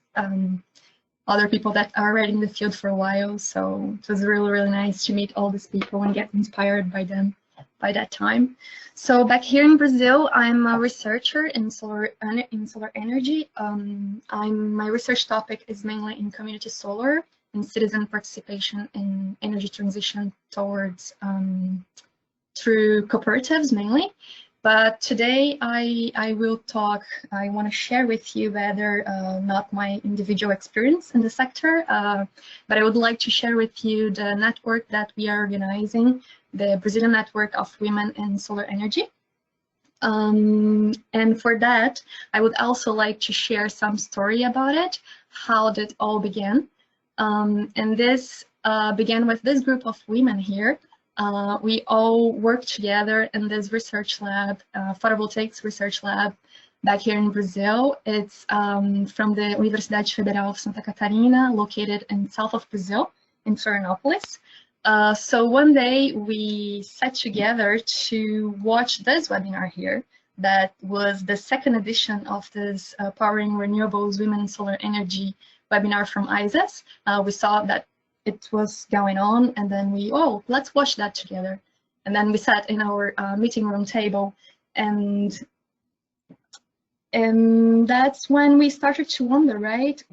other people that are already in the field for a while. So it was really nice to meet all these people and get inspired by them by that time. So back here in Brazil, I'm a researcher in solar energy. My research topic is mainly in community solar and citizen participation in energy transition towards through cooperatives mainly. But today I want to share with you rather not my individual experience in the sector, but I would like to share with you the network that we are organizing, the Brazilian Network of Women in Solar Energy. And for that, I would also like to share some story about it, how did it all begin. And this began with this group of women here. We all worked together in this research lab, photovoltaics research lab back here in Brazil. It's from the Universidade Federal of Santa Catarina, located in south of Brazil, in Florianópolis. So one day we sat together to watch this webinar here. That was the second edition of this Powering Renewables Women in Solar Energy webinar from ISES. We saw that it was going on, and then let's watch that together. And then we sat in our meeting room table, and that's when we started to wonder, right?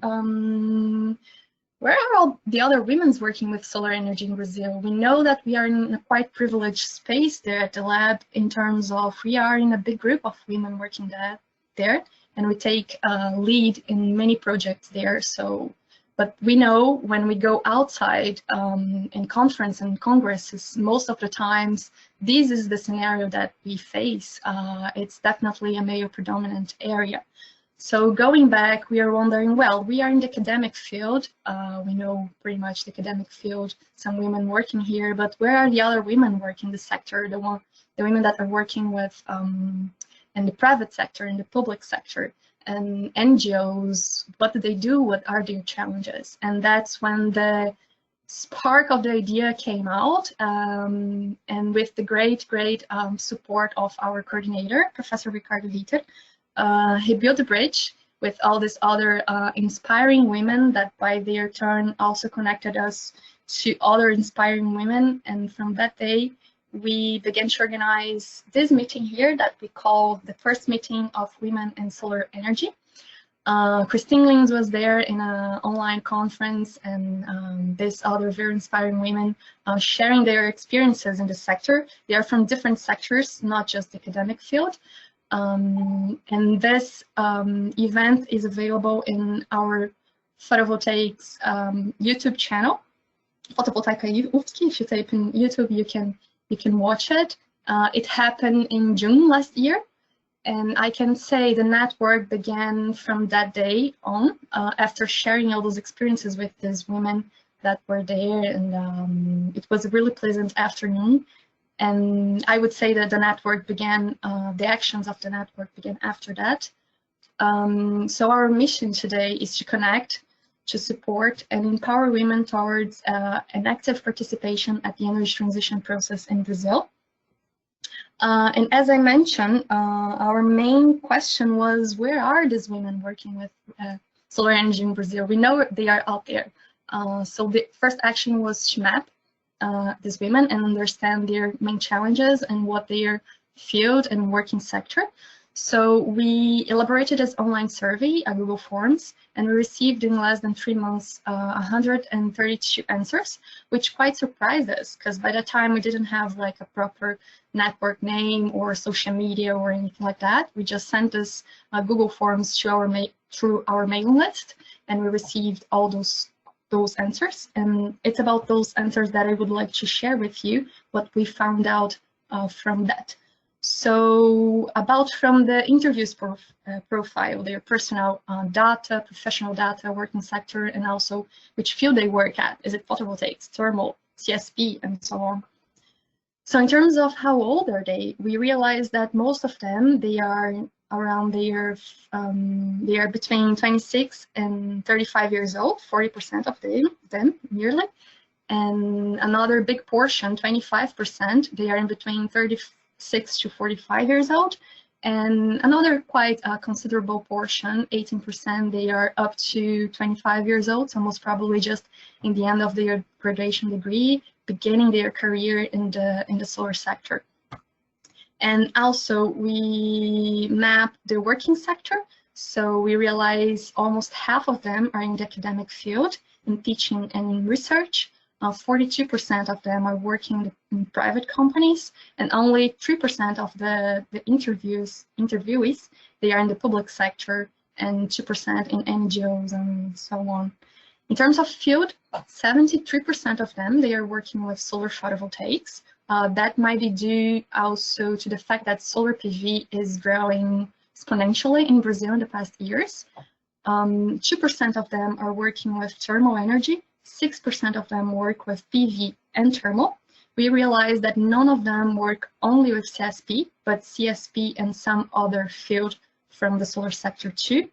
Where are all the other women working with solar energy in Brazil? We know that we are in a quite privileged space there at the lab in terms of we are in a big group of women working there, and we take lead in many projects there. So, but we know when we go outside in conference and congresses, most of the times, this is the scenario that we face. It's definitely a male predominant area. So going back, we are wondering, well, we are in the academic field. We know pretty much the academic field, some women working here, but where are the other women working in the sector, the women that are working with in the private sector, in the public sector, and NGOs, what do they do? What are their challenges? And that's when the spark of the idea came out, and with the great support of our coordinator, Professor Ricardo Ritter, he built a bridge with all these other inspiring women that by their turn also connected us to other inspiring women. And from that day, we began to organize this meeting here that we call the first meeting of women in solar energy. Christine Lins was there in an online conference, and these other very inspiring women sharing their experiences in the sector. They are from different sectors, not just the academic field. And this event is available in our Photovoltaics YouTube channel, Photovoltaica Ufki. If you type in YouTube, you can watch it. It happened in June last year, and I can say the network began from that day on, after sharing all those experiences with these women that were there, and it was a really pleasant afternoon. And I would say that the network began, the actions of the network began after that. So our mission today is to connect, to support and empower women towards an active participation at the energy transition process in Brazil. And as I mentioned, our main question was, where are these women working with solar energy in Brazil? We know they are out there. So the first action was to map these women and understand their main challenges and what their field and working sector. So we elaborated this online survey, a Google Forms, and we received in less than 3 months 132 answers, which quite surprised us, because by that time we didn't have like a proper network name or social media or anything like that. We just sent this Google Forms to through our mailing list, and we received all those answers. And it's about those answers that I would like to share with you what we found out from that. So from the interviews profile, their personal data, professional data, working sector, and also which field they work at. Is it photovoltaics, thermal, CSP, and so on. So in terms of how old are they, we realized that most of them, they are around they are between 26 and 35 years old, 40% of them nearly. And another big portion, 25%, they are in between 36 to 45 years old, and another quite considerable portion, 18%, they are up to 25 years old, so most probably just in the end of their graduation degree, beginning their career in the solar sector. And also we map the working sector, so we realize almost half of them are in the academic field, in teaching and in research. 42% of them are working in private companies, and only 3% of the interviewees, they are in the public sector, and 2% in NGOs and so on. In terms of field, 73% of them, they are working with solar photovoltaics. That might be due also to the fact that solar PV is growing exponentially in Brazil in the past years. 2% of them are working with thermal energy. 6% of them work with PV and thermal. We realized that none of them work only with CSP, but CSP and some other field from the solar sector too.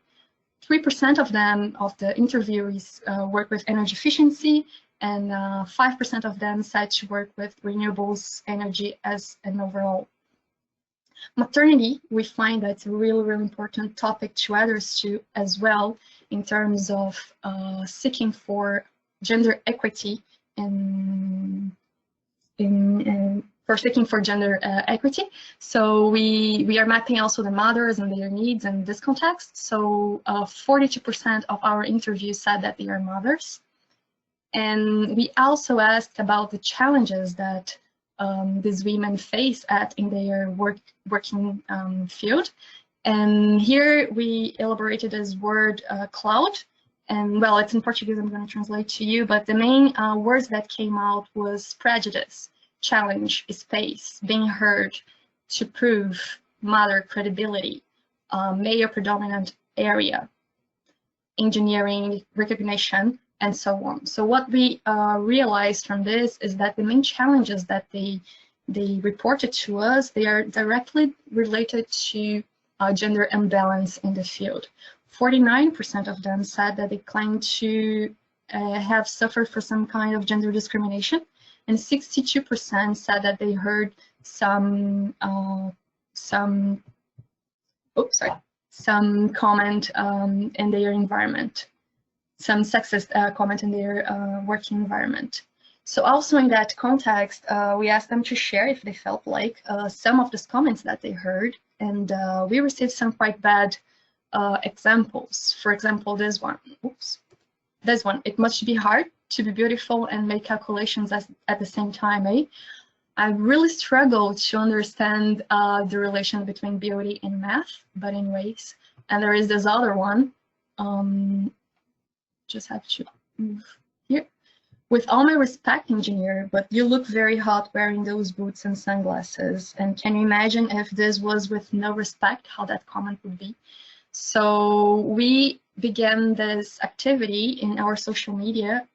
3% of them, of the interviewees, work with energy efficiency, and 5% of them said to work with renewables energy as an overall. Maternity, we find that's a really, really important topic to address to as well in terms of seeking for gender equity for seeking for gender equity. So we are mapping also the mothers and their needs in this context. So 42% of our interviews said that they are mothers. And we also asked about the challenges that these women face in their working field. And here we elaborated this word cloud. And well, it's in Portuguese, I'm going to translate to you, but the main words that came out was prejudice, challenge, space, being heard, to prove, mother, credibility, male predominant area, engineering, recognition, and so on. So what we realized from this is that the main challenges that they reported to us, they are directly related to gender imbalance in the field. 49% of them said that they claim to have suffered from some kind of gender discrimination, and 62% said that they heard some comment in their environment, some sexist comment in their working environment. So also in that context, we asked them to share if they felt like some of these comments that they heard, and we received some quite bad examples. For example, this one. Oops. This one. It must be hard to be beautiful and make calculations at the same time, eh? I really struggle to understand the relation between beauty and math, but anyways. And there is this other one. just have to move here. With all my respect, engineer, but you look very hot wearing those boots and sunglasses. And can you imagine if this was with no respect, how that comment would be? So we began this activity in our social media,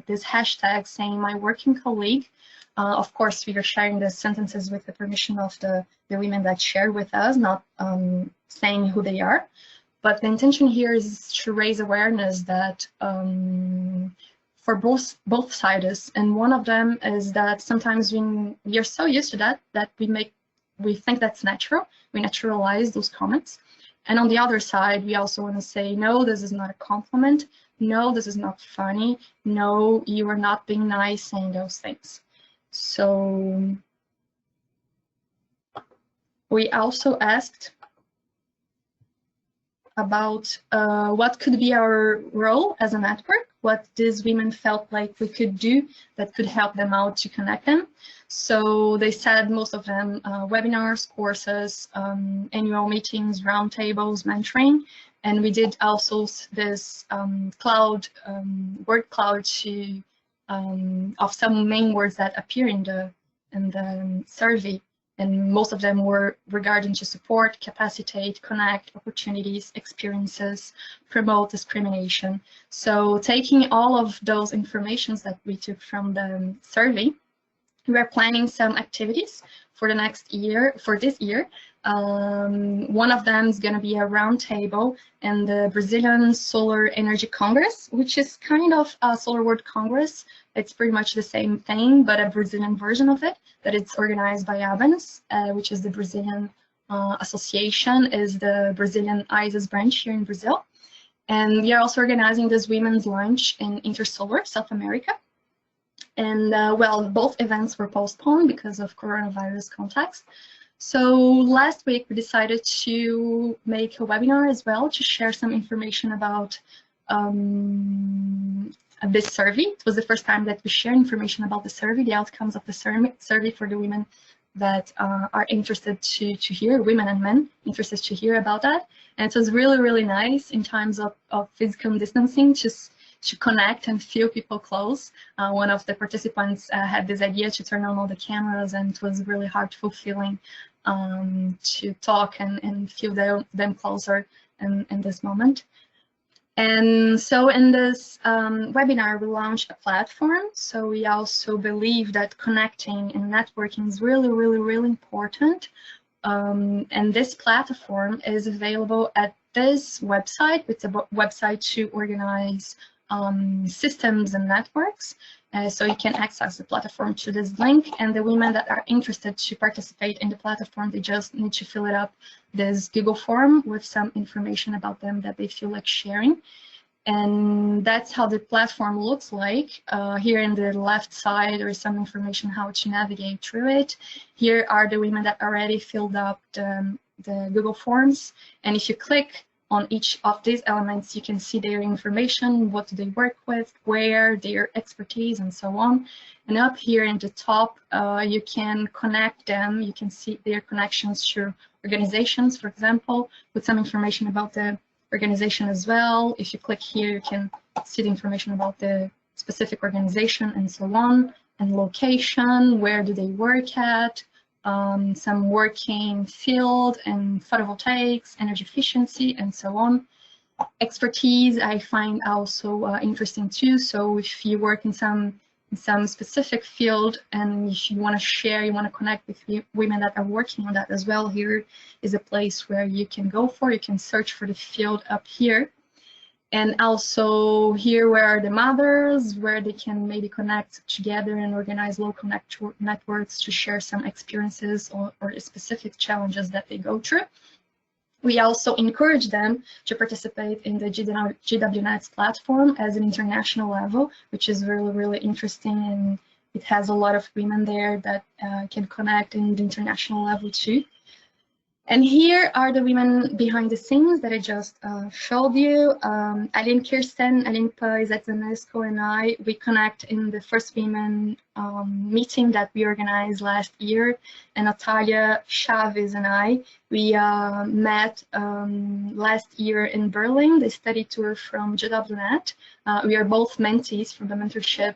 this hashtag saying my working colleague. Of course, we are sharing the sentences with the permission of the women that shared with us, not saying who they are. But the intention here is to raise awareness that for both sides, and one of them is that sometimes we are so used to that we think that's natural. We naturalize those comments. And on the other side, we also want to say, no, this is not a compliment. No, this is not funny. No, you are not being nice saying those things. So we also asked about what could be our role as a network, what these women felt like we could do that could help them out to connect them. So they said most of them webinars, courses, annual meetings, roundtables, mentoring, and we did also this word cloud to of some main words that appear in the survey, and most of them were regarding to support, capacitate, connect, opportunities, experiences, promote discrimination. So taking all of those informations that we took from the survey, we are planning some activities for the next year, for this year. One of them is going to be a roundtable in the Brazilian Solar Energy Congress, which is kind of a Solar World Congress. It's pretty much the same thing, but a Brazilian version of it, that it's organized by ISES, which is the Brazilian association, is the Brazilian ISES branch here in Brazil. And we are also organizing this women's lunch in Intersolar, South America. And well, both events were postponed because of coronavirus context. So last week we decided to make a webinar as well to share some information about this survey. It was the first time that we share information about the survey, the outcomes of the survey for the women that are interested to hear, women and men interested to hear about that. And it was really, really nice in terms of physical distancing, just to connect and feel people close. One of the participants had this idea to turn on all the cameras, and it was really heartful feeling to talk and feel them closer in this moment. And so in this webinar, we launched a platform. So we also believe that connecting and networking is really, really, really important. And this platform is available at this website. It's a website to organize systems and networks. So you can access the platform to this link, and the women that are interested to participate in the platform, they just need to fill it up, this Google form with some information about them that they feel like sharing. And that's how the platform looks like. Here in the left side, there is some information how to navigate through it. Here are the women that already filled up the Google forms. And if you click on each of these elements, you can see their information, what do they work with, where, their expertise, and so on. And up here in the top, you can connect them. You can see their connections to organizations, for example, with some information about the organization as well. If you click here, you can see the information about the specific organization and so on, and location, where do they work at, some working field and photovoltaics, energy efficiency, and so on. Expertise I find also interesting too. So if you work in some specific field, and if you want to share, you want to connect with women that are working on that as well, here is a place where you can go for. You can search for the field up here. And also here where are the mothers, where they can maybe connect together and organize local networks to share some experiences or specific challenges that they go through. We also encourage them to participate in the GWNet's platform as an international level, which is really, really interesting, and it has a lot of women there that can connect in the international level too. And here are the women behind the scenes that I just showed you. Aline Kirsten, Aline Pais, Zetzanesco, and I, we connect in the first women meeting that we organized last year. And Natalia Chavez and I, we met last year in Berlin, the study tour from JWNet. We are both mentees from the mentorship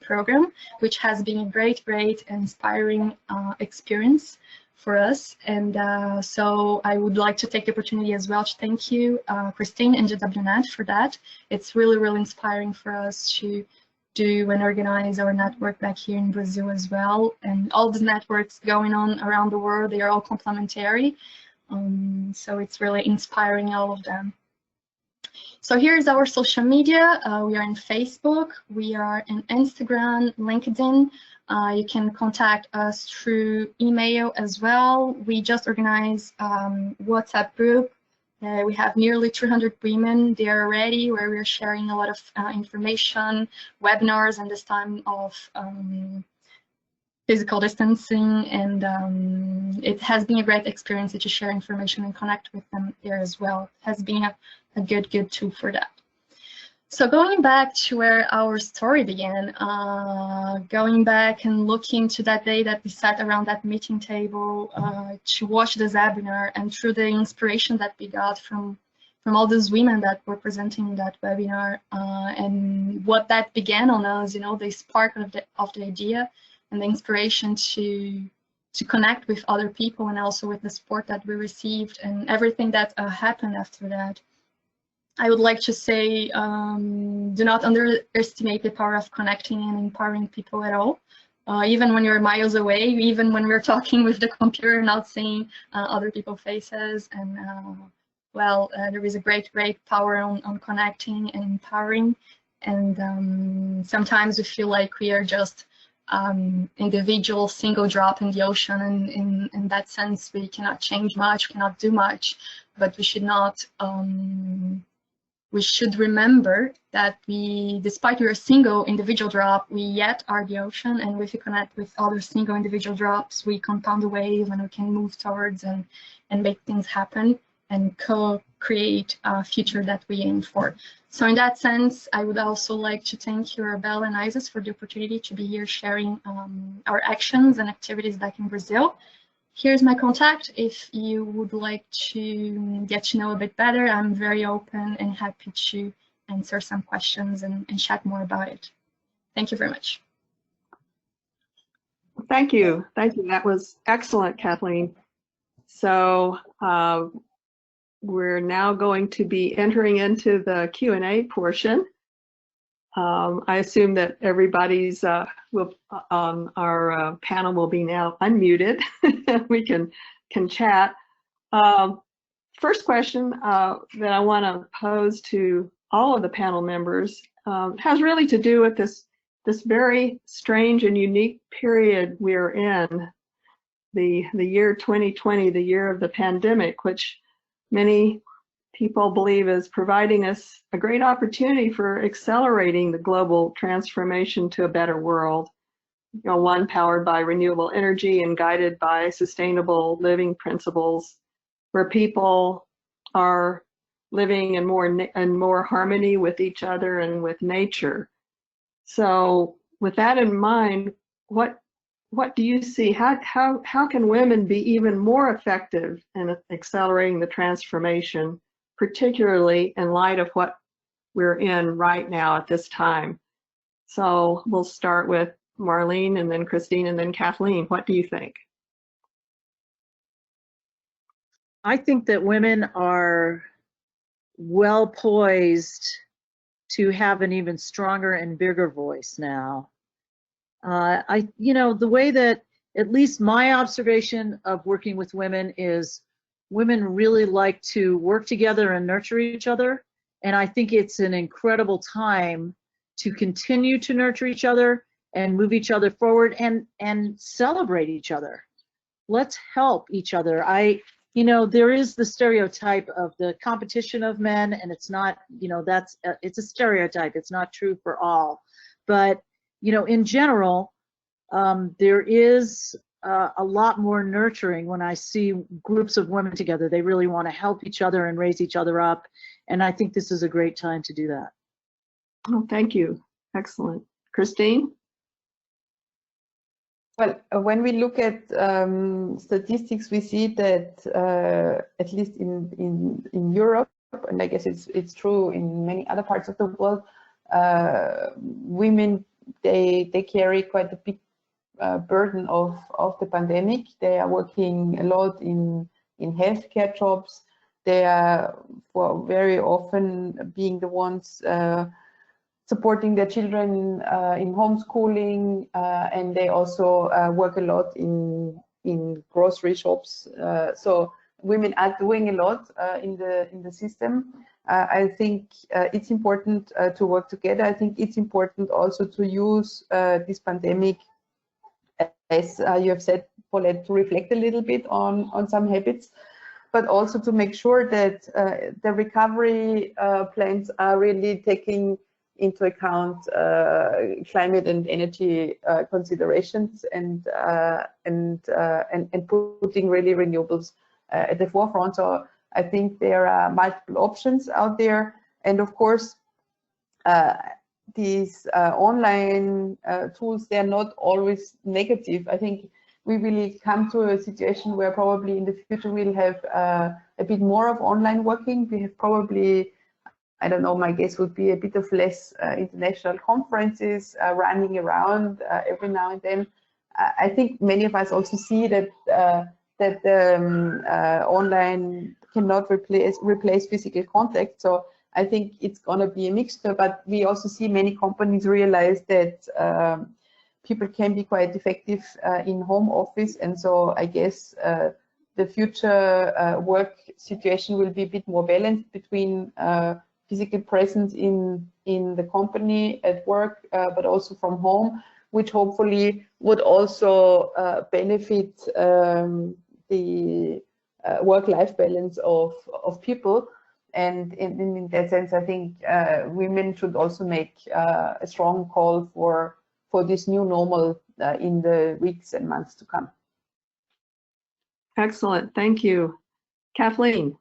program, which has been a great, great, inspiring experience for us. And so I would like to take the opportunity as well to thank you, Christine and JWNet, for that. It's really, really inspiring for us to do and organize our network back here in Brazil as well. And all the networks going on around the world, they are all complementary. So it's really inspiring, all of them. So here's our social media. We are in Facebook, we are in Instagram, LinkedIn. You can contact us through email as well. We just organized WhatsApp group. We have nearly 300 women there already, where we're sharing a lot of information, webinars, and this time of physical distancing. And it has been a great experience to share information and connect with them there as well. It has been a good tool for that. So going back to where our story began, going back and looking to that day that we sat around that meeting table to watch this webinar, and through the inspiration that we got from all those women that were presenting in that webinar, and what that began on us, you know, the spark of the idea and the inspiration to connect with other people, and also with the support that we received and everything that happened after that. I would like to say, do not underestimate the power of connecting and empowering people at all. Even when you're miles away, even when we're talking with the computer, not seeing other people's faces. And well, there is a great power on connecting and empowering. And sometimes we feel like we are just individual single drop in the ocean, and in that sense we cannot change much, cannot do much. But we should not we should remember that despite we're a single individual drop, we yet are the ocean, and if we connect with other single individual drops, we compound the wave, and we can move towards and make things happen and co-create a future that we aim for. So in that sense, I would also like to thank you, Belle and ISES, for the opportunity to be here sharing our actions and activities back in Brazil. Here's my contact. If you would like to get to know a bit better, I'm very open and happy to answer some questions and chat more about it. Thank you very much. Thank you. Thank you. That was excellent, Kathleen. So we're now going to be entering into the Q&A portion. I assume that everybody's our panel will be now unmuted. We can chat. First question that I want to pose to all of the panel members has really to do with this very strange and unique period we're in, the year 2020, the year of the pandemic, which many people believe is providing us a great opportunity for accelerating the global transformation to a better world. You know, one powered by renewable energy and guided by sustainable living principles, where people are living in more harmony with each other and with nature. So with that in mind, what do you see? How can women be even more effective in accelerating the transformation, particularly in light of what we're in right now at this time? So we'll start with Marlene, and then Christine, and then Kathleen. What do you think? I think that women are well poised to have an even stronger and bigger voice now. The way that, at least my observation of working with women, is women really like to work together and nurture each other. And I think it's an incredible time to continue to nurture each other and move each other forward and celebrate each other. Let's help each other. There is the stereotype of the competition of men, and it's not, it's a stereotype. It's not true for all. But, in general, there is a lot more nurturing when I see groups of women together. They really want to help each other and raise each other up. And I think this is a great time to do that. Oh, thank you. Excellent. Christine? Well, when we look at statistics, we see that at least in Europe, and I guess it's true in many other parts of the world, women, they carry quite a big burden of the pandemic. They are working a lot in healthcare jobs. They are very often being the ones supporting their children in homeschooling, and they also work a lot in grocery shops. So women are doing a lot in the system. I think it's important to work together. I think it's important also to use this pandemic, as you have said, Paulette, to reflect a little bit on some habits, but also to make sure that the recovery plans are really taking into account climate and energy considerations, and putting really renewables at the forefront. So I think there are multiple options out there, and of course these online tools, they are not always negative. I think we will come to a situation where probably in the future we'll have a bit more of online working. We have probably, I don't know, my guess would be a bit of less international conferences running around every now and then. I think many of us also see that online cannot replace physical contact. So I think it's going to be a mixture, but we also see many companies realize that people can be quite effective in home office, and so I guess the future work situation will be a bit more balanced between physical presence in the company at work, but also from home, which hopefully would also benefit the work-life balance of people. And in that sense, I think women should also make a strong call for this new normal in the weeks and months to come. Excellent, thank you. Kathleen?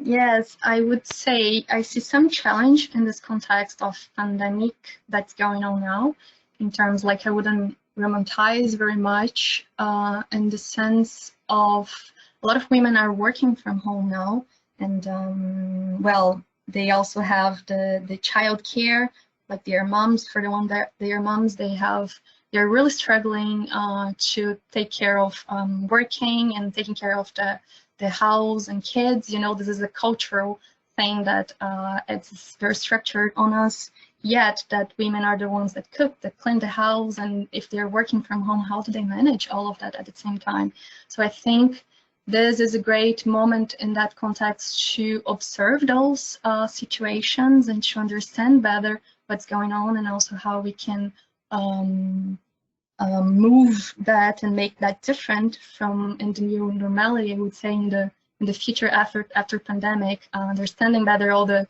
Yes, I would say I see some challenge in this context of pandemic that's going on now, in terms, like, I wouldn't romanticize very much in the sense of a lot of women are working from home now, and well, they also have the child care, like their moms, for the one that their moms, they're really struggling to take care of working and taking care of the house and kids. You know, this is a cultural thing that it's very structured on us, yet that women are the ones that cook, that clean the house, and if they're working from home, how do they manage all of that at the same time? So I think this is a great moment in that context to observe those situations and to understand better what's going on, and also how we can move that and make that different from in the new normality. I would say in the future after pandemic, understanding better all the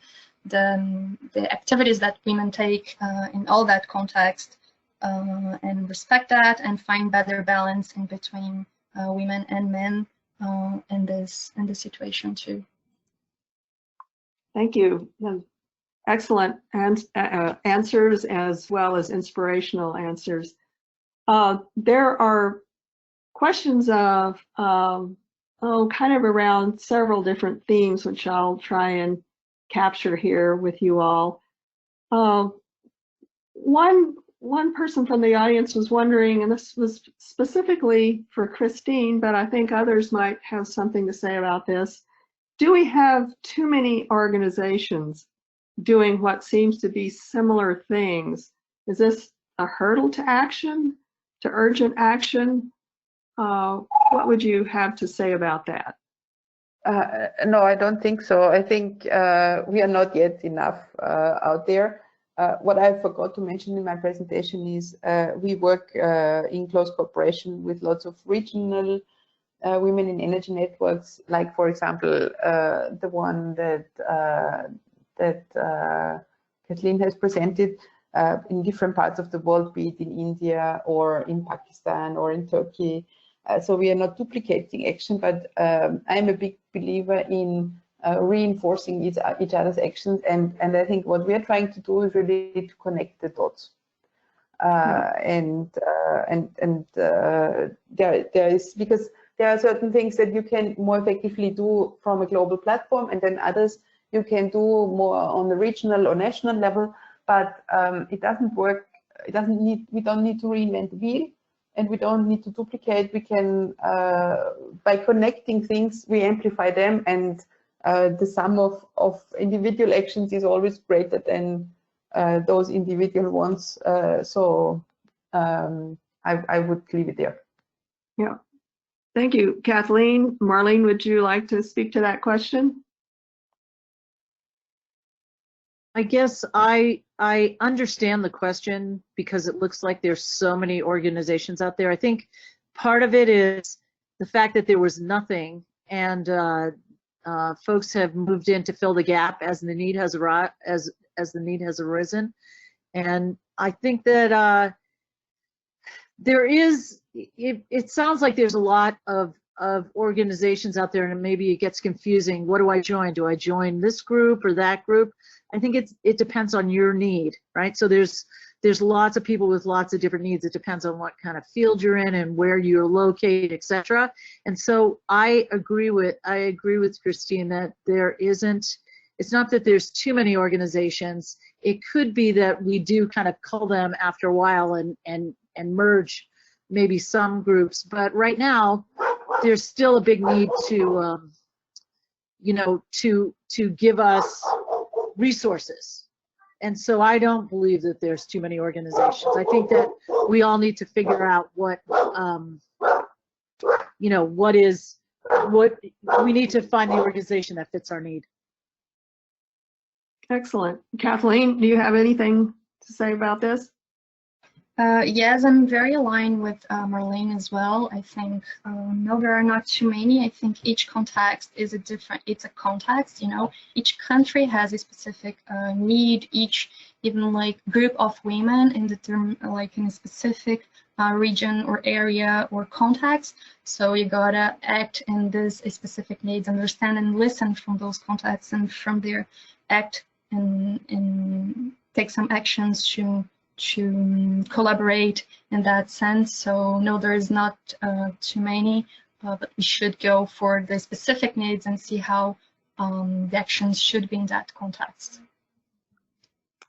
activities that women take in all that context, and respect that and find better balance in between women and men in this situation too. Thank you. Excellent answers, as well as inspirational answers. There are questions of kind of around several different themes, which I'll try and capture here with you all. One person from the audience was wondering, and this was specifically for Christine, but I think others might have something to say about this. Do we have too many organizations doing what seems to be similar things? Is this a hurdle to action, to urgent action? What would you have to say about that? No, I don't think so. I think we are not yet enough out there. What I forgot to mention in my presentation is we work in close cooperation with lots of regional women in energy networks, like, for example, the one that Kathleen has presented. in different parts of the world, be it in India or in Pakistan or in Turkey. So we are not duplicating action, but I'm a big believer in reinforcing each other's actions, and I think what we are trying to do is really to connect the dots. There is, because there are certain things that you can more effectively do from a global platform, and then others you can do more on the regional or national level, but it doesn't work. We don't need to reinvent the wheel, and we don't need to duplicate. We can, by connecting things, we amplify them, and the sum of individual actions is always greater than those individual ones. So I would leave it there. Yeah. Thank you, Kathleen. Marlene, would you like to speak to that question? I guess I understand the question because it looks like there's so many organizations out there. I think part of it is the fact that there was nothing, and folks have moved in to fill the gap as the need has arisen. And I think that there is. It sounds like there's a lot of organizations out there, and maybe it gets confusing. What do I join? Do I join this group or that group? I think it depends on your need, right? So there's lots of people with lots of different needs. It depends on what kind of field you're in and where you're located, etc. And so I agree with Christine that there isn't. It's not that there's too many organizations. It could be that we do kind of cull them after a while and merge maybe some groups. But right now, there's still a big need to to give us resources. And so I don't believe that there's too many organizations. I think that we all need to figure out what we need to find the organization that fits our need. Excellent. Kathleen, do you have anything to say about this? Yes, I'm very aligned with Marlene as well. I think no, there are not too many. I think each context is it's a context, each country has a specific need, even like group of women in in a specific region or area or context. So you gotta act in this specific needs, understand and listen from those contexts, and from there act and take some actions to collaborate in that sense. So no, there is not too many, but we should go for the specific needs and see how the actions should be in that context.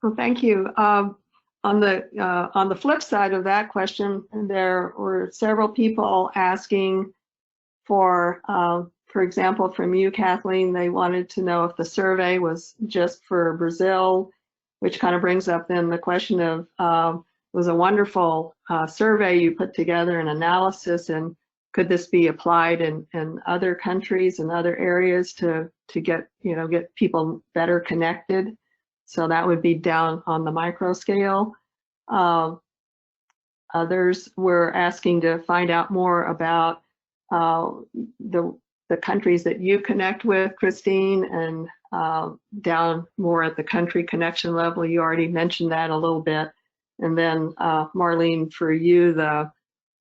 Well, thank you. On the flip side of that question, there were several people asking for example, from you, Kathleen, they wanted to know if the survey was just for Brazil, which kind of brings up then the question of, it was a wonderful survey you put together, an analysis, and could this be applied in other countries and other areas to get people better connected? So that would be down on the micro scale. Others were asking to find out more about the countries that you connect with, Christine, and down more at the country connection level. You already mentioned that a little bit. And then Marlene, for you, there's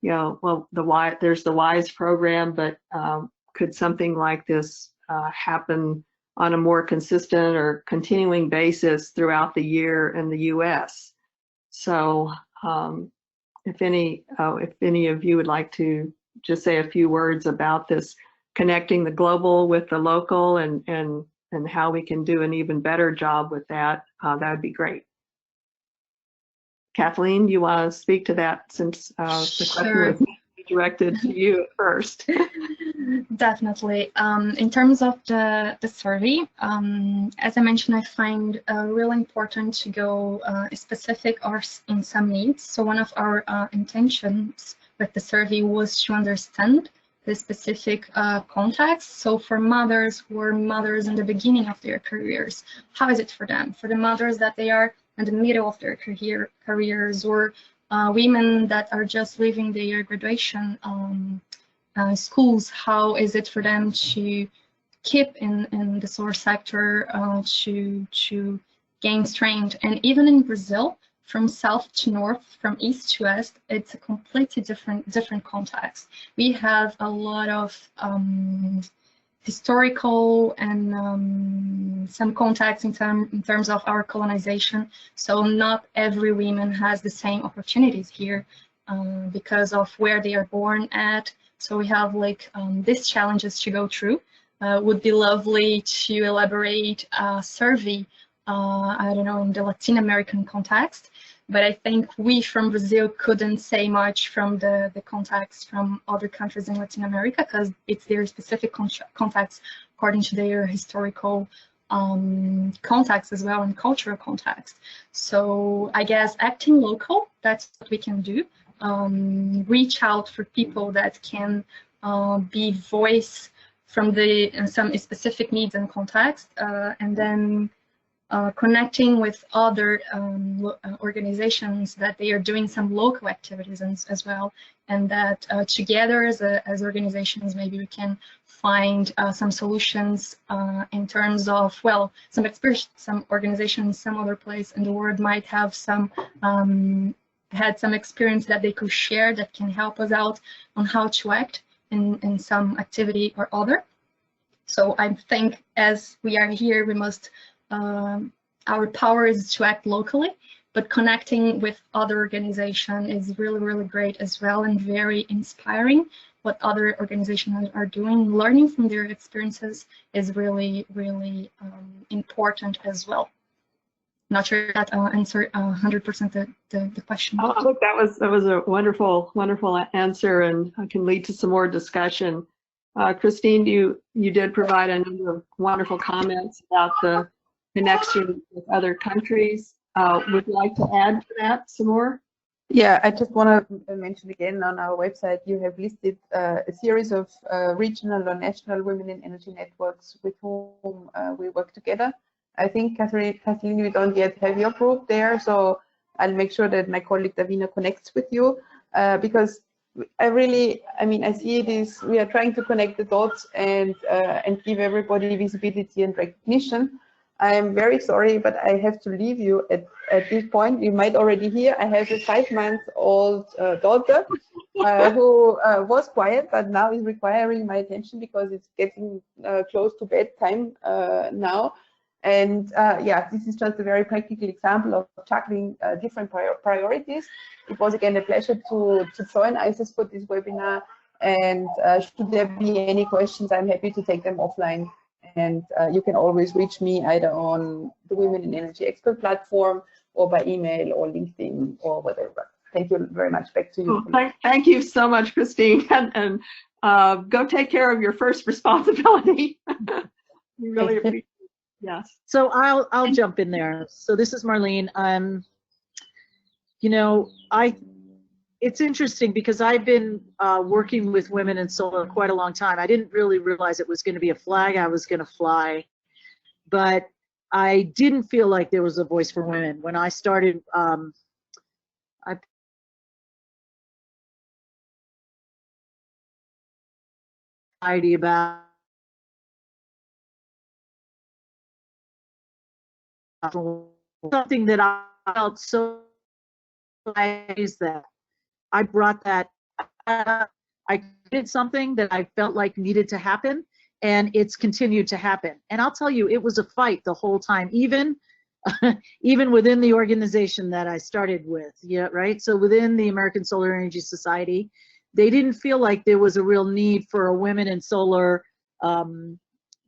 the WISE program, but could something like this happen on a more consistent or continuing basis throughout the year in the US? So if any of you would like to just say a few words about this, connecting the global with the local, and how we can do an even better job with that, that would be great. Kathleen, do you want to speak to that, since the question was directed to you first? Definitely. In terms of the survey, as I mentioned, I find really important to go specific or in some needs. So one of our intentions with the survey was to understand the specific context. So for mothers who are mothers in the beginning of their careers, how is it for them? For the mothers that they are in the middle of their careers, or women that are just leaving their graduation schools, how is it for them to keep in the solar sector, to gain strength? And even in Brazil, from south to north, from east to west, it's a completely different context. We have a lot of historical and some context in terms of our colonization. So not every woman has the same opportunities here because of where they are born at. So we have like these challenges to go through. Would be lovely to elaborate a survey, I don't know, in the Latin American context, but I think we from Brazil couldn't say much from the context from other countries in Latin America, because it's their specific context according to their historical context as well, and cultural context. So I guess acting local, that's what we can do. Reach out for people that can be voice from some specific needs and context, and then connecting with other organizations that they are doing some local activities as well, and that together as organizations, maybe we can find some solutions in terms of, well, some organizations, some other place in the world might have some had some experience that they could share that can help us out on how to act in some activity or other. So I think as we are here, we must, our power is to act locally, but connecting with other organizations is really, really great as well, and very inspiring. What other organizations are doing, learning from their experiences is really, really important as well. Not sure that answered 100% the question. Oh, I think that was a wonderful answer, and can lead to some more discussion. Christine, you did provide a number of wonderful comments about the connection with other countries. Would you like to add to that some more? Yeah, I just want to mention again, on our website, you have listed a series of regional or national women in energy networks with whom we work together. I think, Kathleen, we don't yet have your group there, so I'll make sure that my colleague Davina connects with you, because I see this, we are trying to connect the dots and give everybody visibility and recognition. I am very sorry, but I have to leave you at this point. You might already hear I have a 5-month-old daughter who was quiet, but now is requiring my attention because it's getting close to bedtime now. And yeah, this is just a very practical example of juggling different priorities. It was again a pleasure to join ISES for this webinar. And should there be any questions, I'm happy to take them offline. And you can always reach me either on the Women in Energy Expert platform, or by email or LinkedIn or whatever. Thank you very much. Back to you. Well, thank you so much, Christine. And go take care of your first responsibility. We really appreciate it. Yes. So I'll jump in there. So this is Marlene. You know, it's interesting because I've been working with women in solar quite a long time. I didn't really realize it was going to be a flag I was going to fly, but I didn't feel like there was a voice for women when I started. About something that I felt so is that I brought that, I did something that I felt like needed to happen, and it's continued to happen. And I'll tell you, it was a fight the whole time, even within the organization that I started with, yeah, right? So within the American Solar Energy Society, they didn't feel like there was a real need for a women in solar, you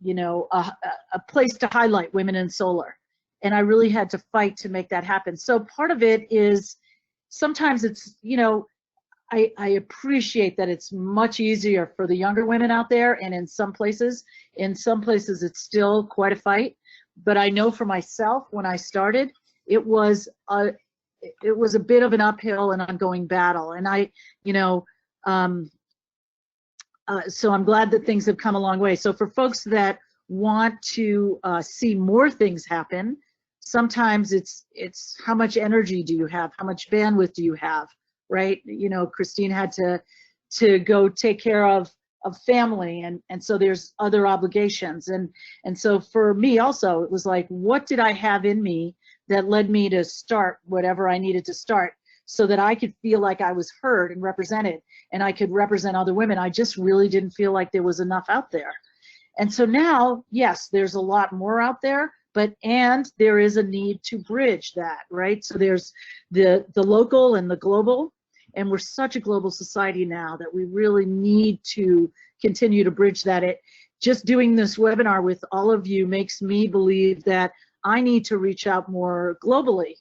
know, a place to highlight women in solar. And I really had to fight to make that happen. So part of it is, sometimes it's, you know, I appreciate that it's much easier for the younger women out there, and in some places it's still quite a fight. But I know for myself, when I started, it was a bit of an uphill and ongoing battle. And I, you know, so I'm glad that things have come a long way. So for folks that want to see more things happen, sometimes it's how much energy do you have, how much bandwidth do you have, right? You know, Christine had to go take care of family, and so there's other obligations, and so for me also, it was like, what did I have in me that led me to start whatever I needed to start, so that I could feel like I was heard and represented, and I could represent other women. I just really didn't feel like there was enough out there. And so now, yes, there's a lot more out there, and there is a need to bridge that, right? So there's the local and the global, and we're such a global society now that we really need to continue to bridge that. Just doing this webinar with all of you makes me believe that I need to reach out more globally.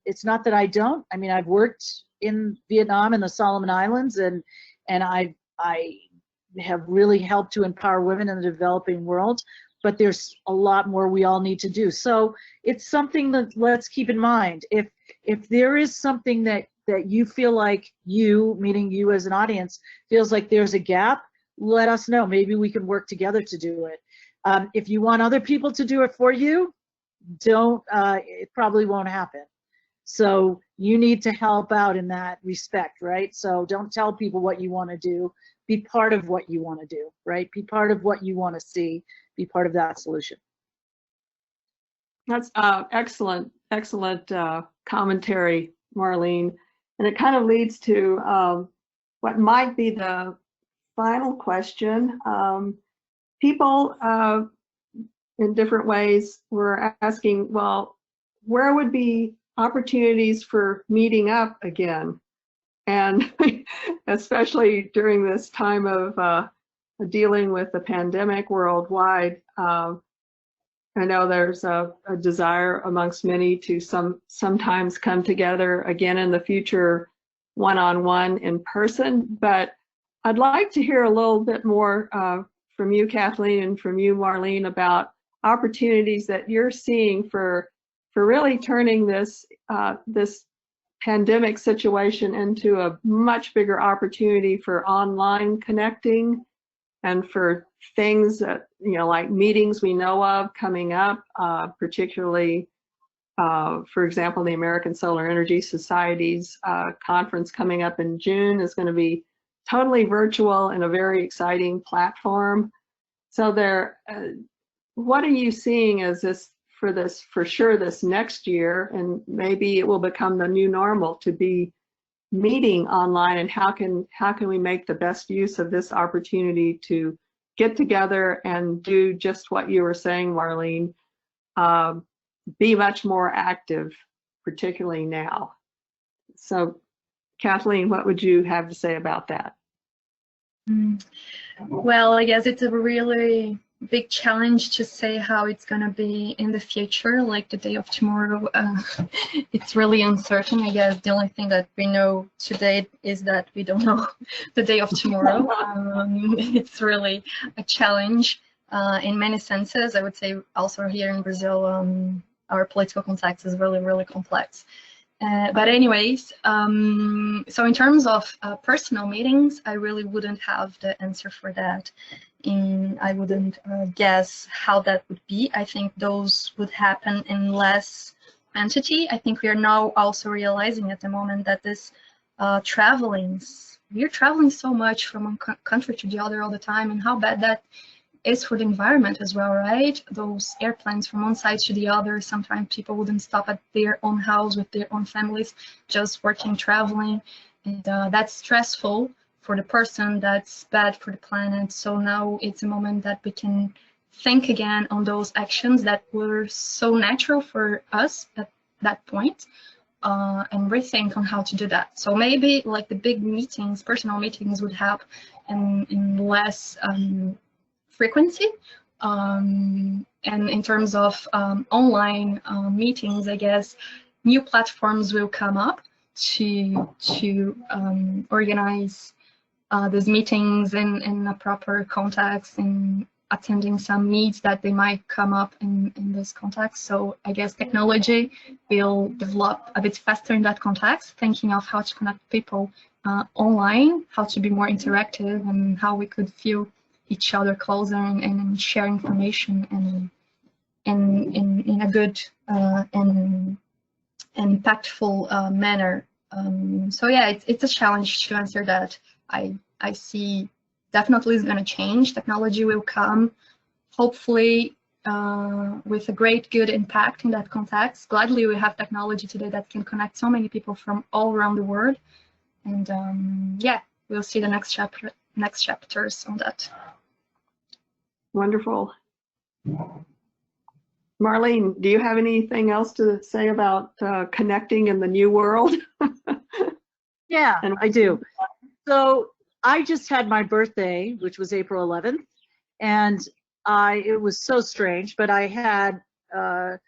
It's not that I don't. I mean, I've worked in Vietnam and the Solomon Islands, and I have really helped to empower women in the developing world, but there's a lot more we all need to do. So it's something that let's keep in mind. If there is something that you feel like you, meaning you as an audience, feels like there's a gap, let us know. Maybe we can work together to do it. If you want other people to do it for you, it probably won't happen. So you need to help out in that respect, right? So don't tell people what you want to do. Be part of what you want to do, right? Be part of what you want to see. Be part of that solution. That's excellent commentary, Marlene. And it kind of leads to what might be the final question. People in different ways were asking, well, where would be opportunities for meeting up again? And especially during this time of dealing with the pandemic worldwide, I know there's a desire amongst many to sometimes come together again in the future, one-on-one in person. But I'd like to hear a little bit more from you, Kathleen, and from you, Marlene, about opportunities that you're seeing for really turning this pandemic situation into a much bigger opportunity for online connecting, and for things that, like meetings we know of coming up, particularly, for example, the American Solar Energy Society's conference coming up in June is going to be totally virtual and a very exciting platform. So what are you seeing as for sure this next year, and maybe it will become the new normal to be meeting online, and how can we make the best use of this opportunity to get together and do just what you were saying, Marlene, be much more active, particularly now. So Kathleen, what would you have to say about that? Well, I guess it's a really big challenge to say how it's going to be in the future, like the day of tomorrow. It's really uncertain. I guess the only thing that we know today is that we don't know the day of tomorrow. It's really a challenge in many senses. I would say also here in Brazil, our political context is really, really complex. But anyways, so in terms of personal meetings, I really wouldn't have the answer for that. I wouldn't guess how that would be. I think those would happen in less quantity. I think we are now also realizing at the moment that this we're traveling so much from one country to the other all the time, and how bad that is for the environment as well, right? Those airplanes from one side to the other, sometimes people wouldn't stop at their own house with their own families, just working, traveling, and that's stressful for the person, that's bad for the planet. So now it's a moment that we can think again on those actions that were so natural for us at that point, and rethink on how to do that. So maybe like the big meetings, personal meetings would happen in less frequency. And in terms of online meetings, I guess new platforms will come up to organize these meetings in a proper context, and attending some needs that they might come up in this context. So I guess technology will develop a bit faster in that context, thinking of how to connect people online, how to be more interactive, and how we could feel each other closer and share information in a good and impactful manner. So yeah, it's a challenge to answer that. I see definitely is going to change. Technology will come, hopefully with a great, good impact in that context. Gladly, we have technology today that can connect so many people from all around the world. And yeah, we'll see the next chapters on that. Wonderful. Marlene, do you have anything else to say about connecting in the new world? Yeah, I do. So I just had my birthday, which was April 11th, and it was so strange, but I had a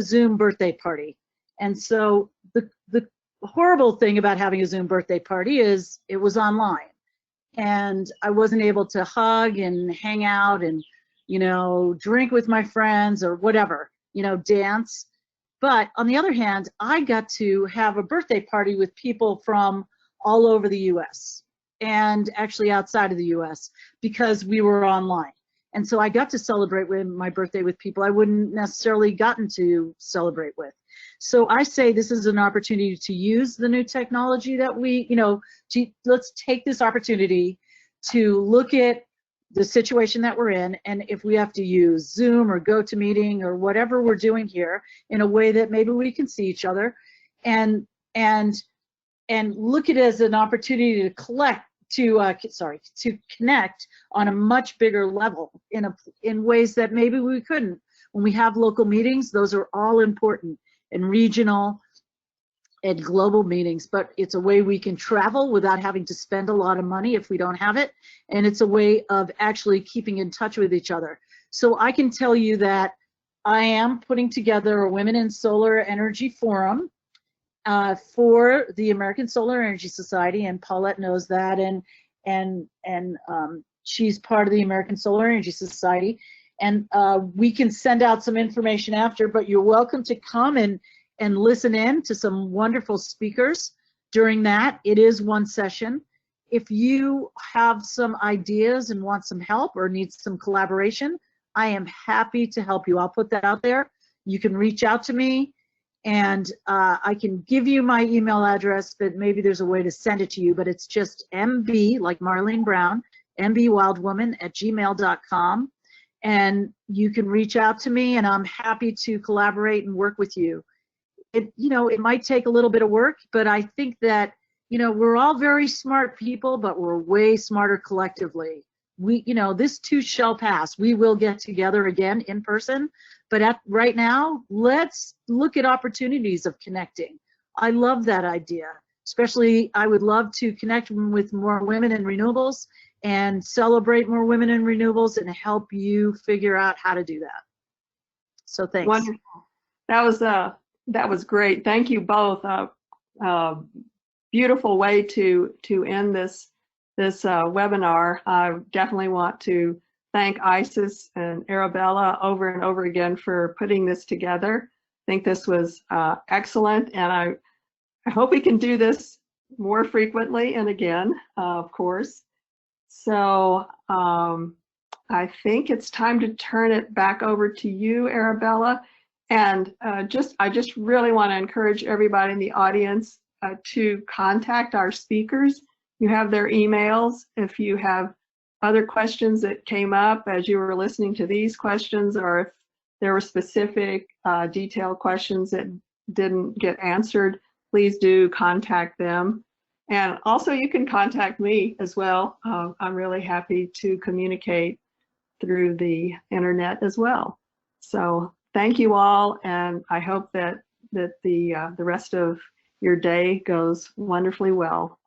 Zoom birthday party. And so the horrible thing about having a Zoom birthday party is it was online, and I wasn't able to hug and hang out and, you know, drink with my friends or whatever, you know, dance. But on the other hand, I got to have a birthday party with people from all over the US and actually outside of the US because we were online. And so I got to celebrate with my birthday with people I wouldn't necessarily gotten to celebrate with. So I say this is an opportunity to use the new technology that we, you know, let's take this opportunity to look at the situation that we're in, and if we have to use Zoom or GoToMeeting or whatever we're doing here in a way that maybe we can see each other, and look at it as an opportunity to connect on a much bigger level in ways that maybe we couldn't. When we have local meetings, those are all important, and regional and global meetings, but it's a way we can travel without having to spend a lot of money if we don't have it, and it's a way of actually keeping in touch with each other. So I can tell you that I am putting together a Women in Solar Energy Forum for the American Solar Energy Society, and Paulette knows that, and she's part of the American Solar Energy Society, and we can send out some information after, but you're welcome to come and listen in to some wonderful speakers during that. It is one session. If you have some ideas and want some help or need some collaboration, I am happy to help you. I'll put that out there. You can reach out to me, and I can give you my email address, but maybe there's a way to send it to you, but it's just MB, like Marlene Brown, mbwildwoman@gmail.com. And you can reach out to me, and I'm happy to collaborate and work with you. It might take a little bit of work, but I think that, we're all very smart people, but we're way smarter collectively. This too shall pass. We will get together again in person, but right now, let's look at opportunities of connecting. I love that idea. Especially, I would love to connect with more women in renewables and celebrate more women in renewables and help you figure out how to do that. So thanks. Wonderful. That was great. Thank you both. Beautiful way to end this webinar. I definitely want to thank ISES and Arabella over and over again for putting this together. I think this was excellent, and I hope we can do this more frequently and again, of course. So I think it's time to turn it back over to you, Arabella. And I just really want to encourage everybody in the audience to contact our speakers. You have their emails. If you have other questions that came up as you were listening to these questions, or if there were specific detailed questions that didn't get answered, please do contact them. And also you can contact me as well. I'm really happy to communicate through the internet as well. So thank you all, and I hope that the rest of your day goes wonderfully well.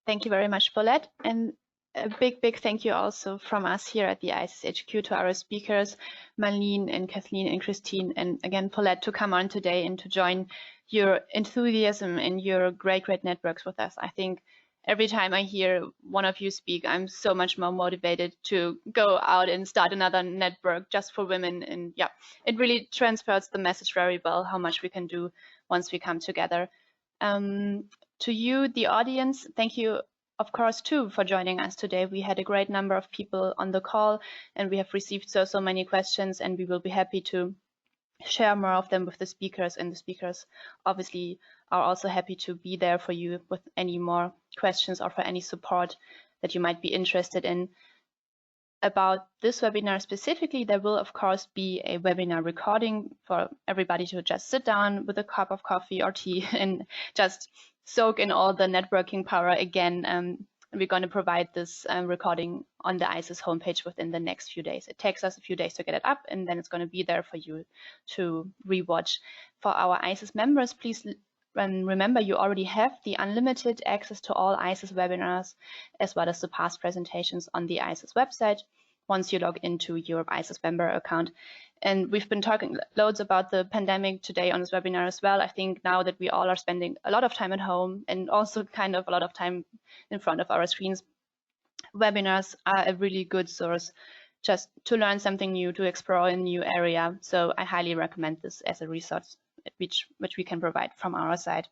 Thank you very much, Paulette. And a big thank you also from us here at the ISES HQ to our speakers, Marlene and Kathleen and Christine, and again, Paulette, to come on today and to join your enthusiasm and your great networks with us. I think every time I hear one of you speak, I'm so much more motivated to go out and start another network just for women. And yeah, it really transfers the message very well, how much we can do once we come together. To you, the audience, thank you, of course, too, for joining us today. We had a great number of people on the call, and we have received so many questions, and we will be happy to share more of them with the speakers, and the speakers obviously are also happy to be there for you with any more questions or for any support that you might be interested in. about this webinar specifically, there will of course be a webinar recording for everybody to just sit down with a cup of coffee or tea and just soak in all the networking power again. We're going to provide this recording on the ISES homepage within the next few days. It takes us a few days to get it up, and then it's going to be there for you to rewatch. For our ISES members, please remember you already have the unlimited access to all ISES webinars, as well as the past presentations on the ISES website once you log into your ISES member account. And we've been talking loads about the pandemic today on this webinar as well. I think now that we all are spending a lot of time at home and also kind of a lot of time in front of our screens, webinars are a really good source just to learn something new, to explore a new area. So I highly recommend this as a resource which we can provide from our side.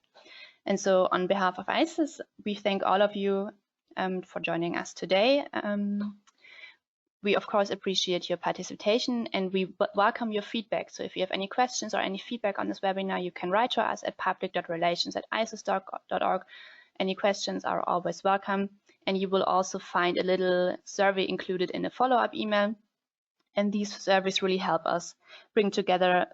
And so on behalf of ISES, we thank all of you for joining us today. We of course appreciate your participation, and we welcome your feedback. So if you have any questions or any feedback on this webinar, you can write to us at public.relations@ises.org. Any questions are always welcome. And you will also find a little survey included in a follow-up email. And these surveys really help us bring together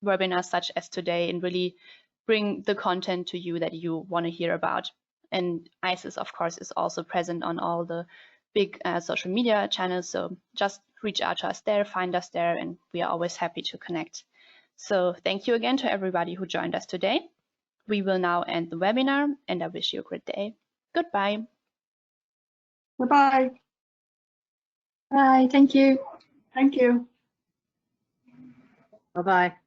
webinars such as today and really bring the content to you that you want to hear about. And ISES, of course, is also present on all the big social media channels. So just reach out to us there, find us there, and we are always happy to connect. So thank you again to everybody who joined us today. We will now end the webinar, and I wish you a great day. Goodbye. Bye-bye. Bye. Thank you. Thank you. Bye-bye.